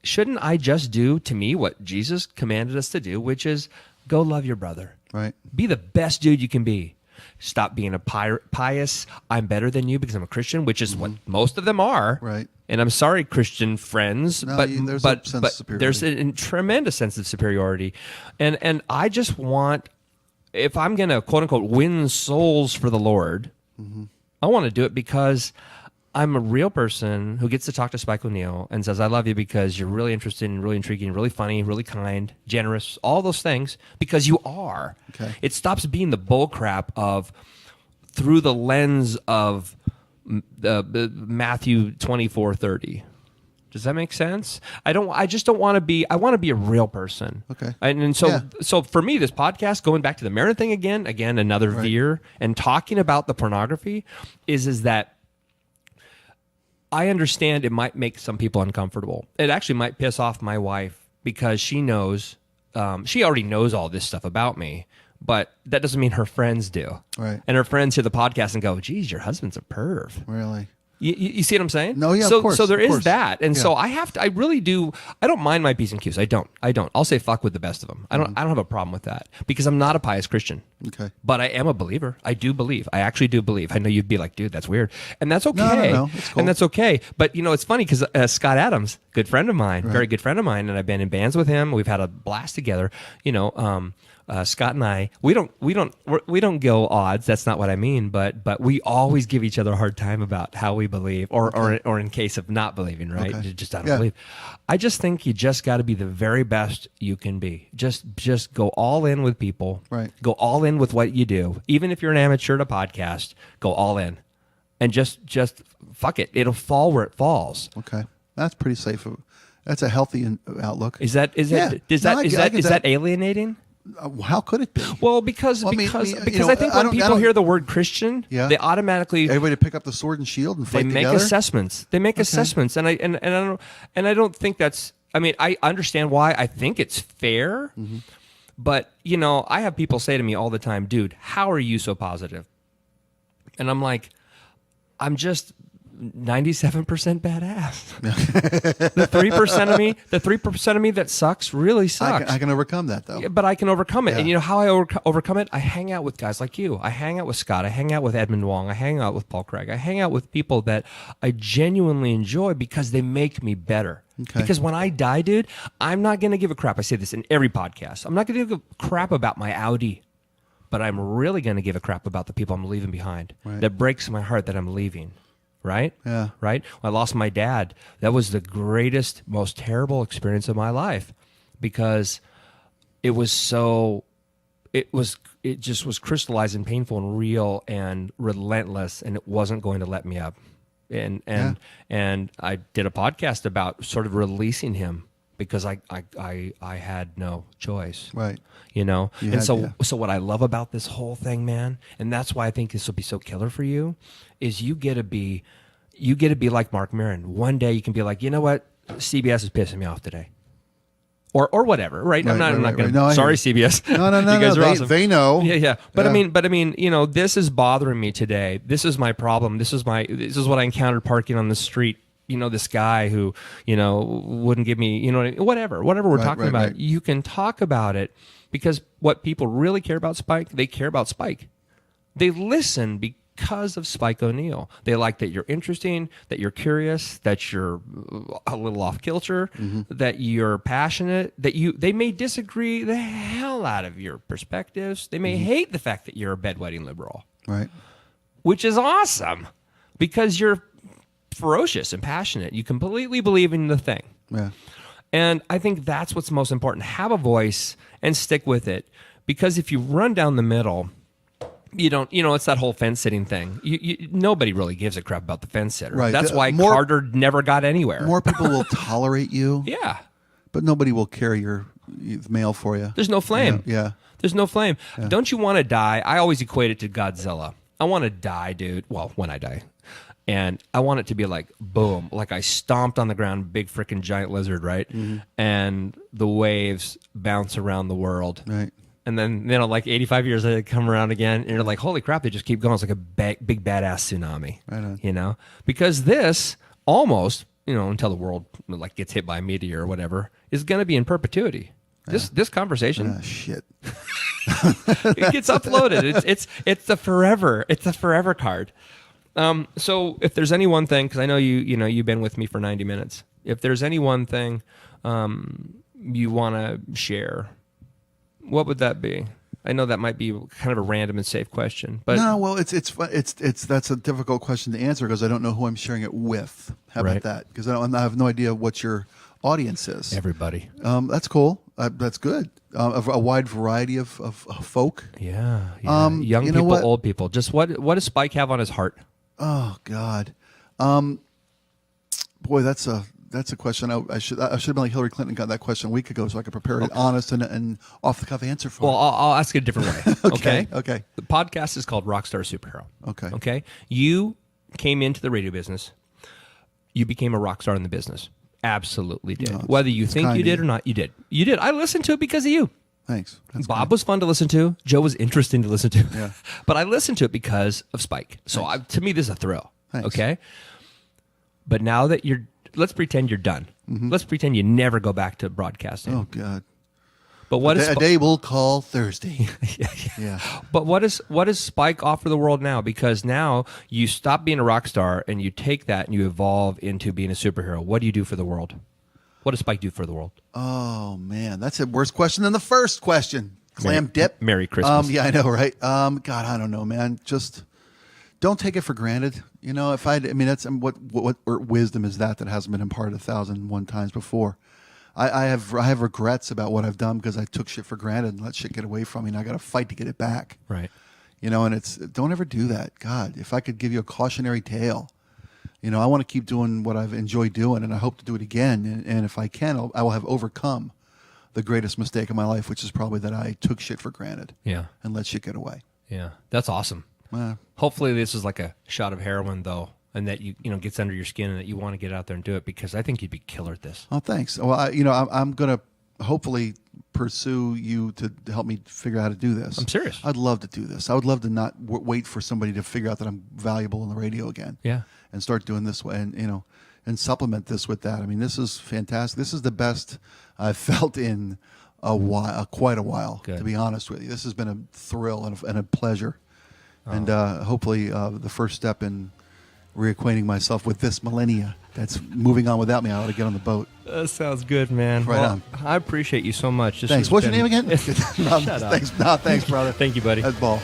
shouldn't I just do to me what Jesus commanded us to do, which is go love your brother. Right. Be the best dude you can be. Stop being a pious, I'm better than you because I'm a Christian, which is what most of them are. Right. And I'm sorry, Christian friends, No, but there's a sense of superiority. there's a tremendous sense of superiority. And I just want, if I'm going to, quote unquote, win souls for the Lord, I want to do it because I'm a real person who gets to talk to Spike O'Neill and says, I love you because you're really interesting, really intriguing, really funny, really kind, generous, all those things, because you are. Okay. It stops being the bull crap of through the lens of Matthew 24:30. Does that make sense? I just don't want to be. I want to be a real person. Okay. And so for me, this podcast, going back to the Marin thing again, another veer, and talking about the pornography, is that I understand it might make some people uncomfortable. It actually might piss off my wife because she knows, she already knows all this stuff about me. But that doesn't mean her friends do. Right. And her friends hear the podcast and go, geez, your husband's a perv. Really? You see what I'm saying? No, yeah, so, of course. So there of is course. that. And Yeah. so I really do, I don't mind my P's and Q's. I don't. I'll say fuck with the best of them. I don't have a problem with that because I'm not a pious Christian. Okay. But I am a believer. I do believe. I actually do believe. I know you'd be like, dude, that's weird. And that's okay. No. It's cool. And that's okay. But, it's funny because Scott Adams, good friend of mine, very good friend of mine, and I've been in bands with him. We've had a blast together. Scott and I, we don't go odds. That's not what I mean. But we always give each other a hard time about how we believe, or in case of not believing, right? Okay. Just I don't believe. I just think you just got to be the very best you can be. Just go all in with people. Right. Go all in with what you do. Even if you're an amateur at a podcast, go all in, and just fuck it. It'll fall where it falls. Okay. That's pretty safe. That's a healthy outlook. Is that alienating? How could it be? Well, because I think when people hear the word Christian, they automatically everybody pick up the sword and shield and fight together. They make assessments, and I don't think that's. I mean, I understand why. I think it's fair, but I have people say to me all the time, "Dude, how are you so positive?" And I'm like, I'm just 97% badass. The 3% of me that sucks really sucks. I can overcome that though. But I can overcome it. Yeah. And you know how I overcome it? I hang out with guys like you. I hang out with Scott. I hang out with Edmund Wong. I hang out with Paul Craig. I hang out with people that I genuinely enjoy because they make me better. Okay. Because when I die, dude, I'm not going to give a crap. I say this in every podcast. I'm not going to give a crap about my Audi, but I'm really going to give a crap about the people I'm leaving behind. Right. That breaks my heart that I'm leaving. Right? Yeah. Right? When I lost my dad, that was the greatest, most terrible experience of my life because it just was crystallized and painful and real and relentless, and it wasn't going to let me up. And I did a podcast about sort of releasing him because I had no choice. Right. So what I love about this whole thing, man, and that's why I think this will be so killer for you, is you get to be like Mark Maron. One day you can be like, you know what, CBS is pissing me off today, or whatever, right? I'm not going to. Sorry, CBS. No. You guys are awesome. They know. Yeah. But I mean, this is bothering me today. This is my problem. This is what I encountered parking on the street this guy who, wouldn't give me, whatever we're talking about. Right. You can talk about it because what people really care about Spike, they care about Spike. They listen because of Spike O'Neill. They like that you're interesting, that you're curious, that you're a little off kilter, that you're passionate, that they may disagree the hell out of your perspectives. They may hate the fact that you're a bedwetting liberal. Right. Which is awesome because you're ferocious and passionate. You completely believe in the thing. Yeah. And I think that's what's most important. Have a voice and stick with it. Because if you run down the middle, you don't, it's that whole fence sitting thing. Nobody really gives a crap about the fence sitter. Right. That's why Carter never got anywhere. More people will tolerate you. Yeah. But nobody will carry your mail for you. There's no flame. Yeah. There's no flame. Yeah. Don't you want to die? I always equate it to Godzilla. I want to die, dude. Well, when I die. And I want it to be like, boom, like I stomped on the ground, big freaking giant lizard, right? And the waves bounce around the world. Right. And then, like 85 years later, they come around again, and you're like, holy crap, they just keep going. It's like a big badass tsunami, right on. Because this almost, until the world like gets hit by a meteor or whatever, is going to be in perpetuity. This conversation, shit, it gets uploaded. It's the forever card. So if there's any one thing, because I know you've been with me for 90 minutes. If there's any one thing you want to share, what would that be? I know that might be kind of a random and safe question, but no. Well, it's that's a difficult question to answer because I don't know who I'm sharing it with. How about that? Because I have no idea what your audience is. Everybody. That's cool. That's good. A wide variety of folk. Yeah. Young people, old people. Just what does Spike have on his heart? Oh God, boy, that's a question. I should have been like Hillary Clinton, got that question a week ago, so I could prepare an honest and off the cuff answer for. Well, I'll ask it a different way. Okay. The podcast is called Rockstar Superhero. Okay. You came into the radio business. You became a rock star in the business. Absolutely did. Whether you think you did or not, you did. You did. I listened to it because of you. Thanks. Bob was fun to listen to. Joe was interesting to listen to. Yeah. But I listened to it because of Spike. So to me, this is a thrill. Thanks. Okay? But now that let's pretend you're done. Let's pretend you never go back to broadcasting. Oh, God. But what a day we'll call Thursday. Yeah. But what does Spike offer the world now? Because now you stop being a rock star and you take that and you evolve into being a superhero. What do you do for the world? What does Spike do for the world? Oh, man. That's a worse question than the first question. Clam dip. Merry Christmas. Yeah, I know, right? God, I don't know, man. Just don't take it for granted. That's what wisdom is that hasn't been imparted 1,001 times before. I have regrets about what I've done because I took shit for granted and let shit get away from me, and I got to fight to get it back. Right. And it's don't ever do that. God, if I could give you a cautionary tale, I want to keep doing what I've enjoyed doing, and I hope to do it again. And if I can, I will have overcome the greatest mistake of my life, which is probably that I took shit for granted. Yeah. And let shit get away. Yeah, that's awesome. Hopefully, this is like a shot of heroin, though. And that gets under your skin, and that you want to get out there and do it because I think you'd be killer at this. Oh, thanks. Well, I'm gonna hopefully pursue you to help me figure out how to do this. I'm serious. I'd love to do this. I would love to not wait for somebody to figure out that I'm valuable in the radio again. Yeah. And start doing this way, and supplement this with that. I mean, this is fantastic. This is the best I've felt in quite a while. Good. To be honest with you, this has been a thrill and a pleasure, and hopefully the first step in reacquainting myself with this millennia that's moving on without me. I ought to get on the boat. That sounds good, man. Right on. I appreciate you so much. Thanks. What's your name again? Shut up. Thanks, brother. Thank you, buddy. That's ball.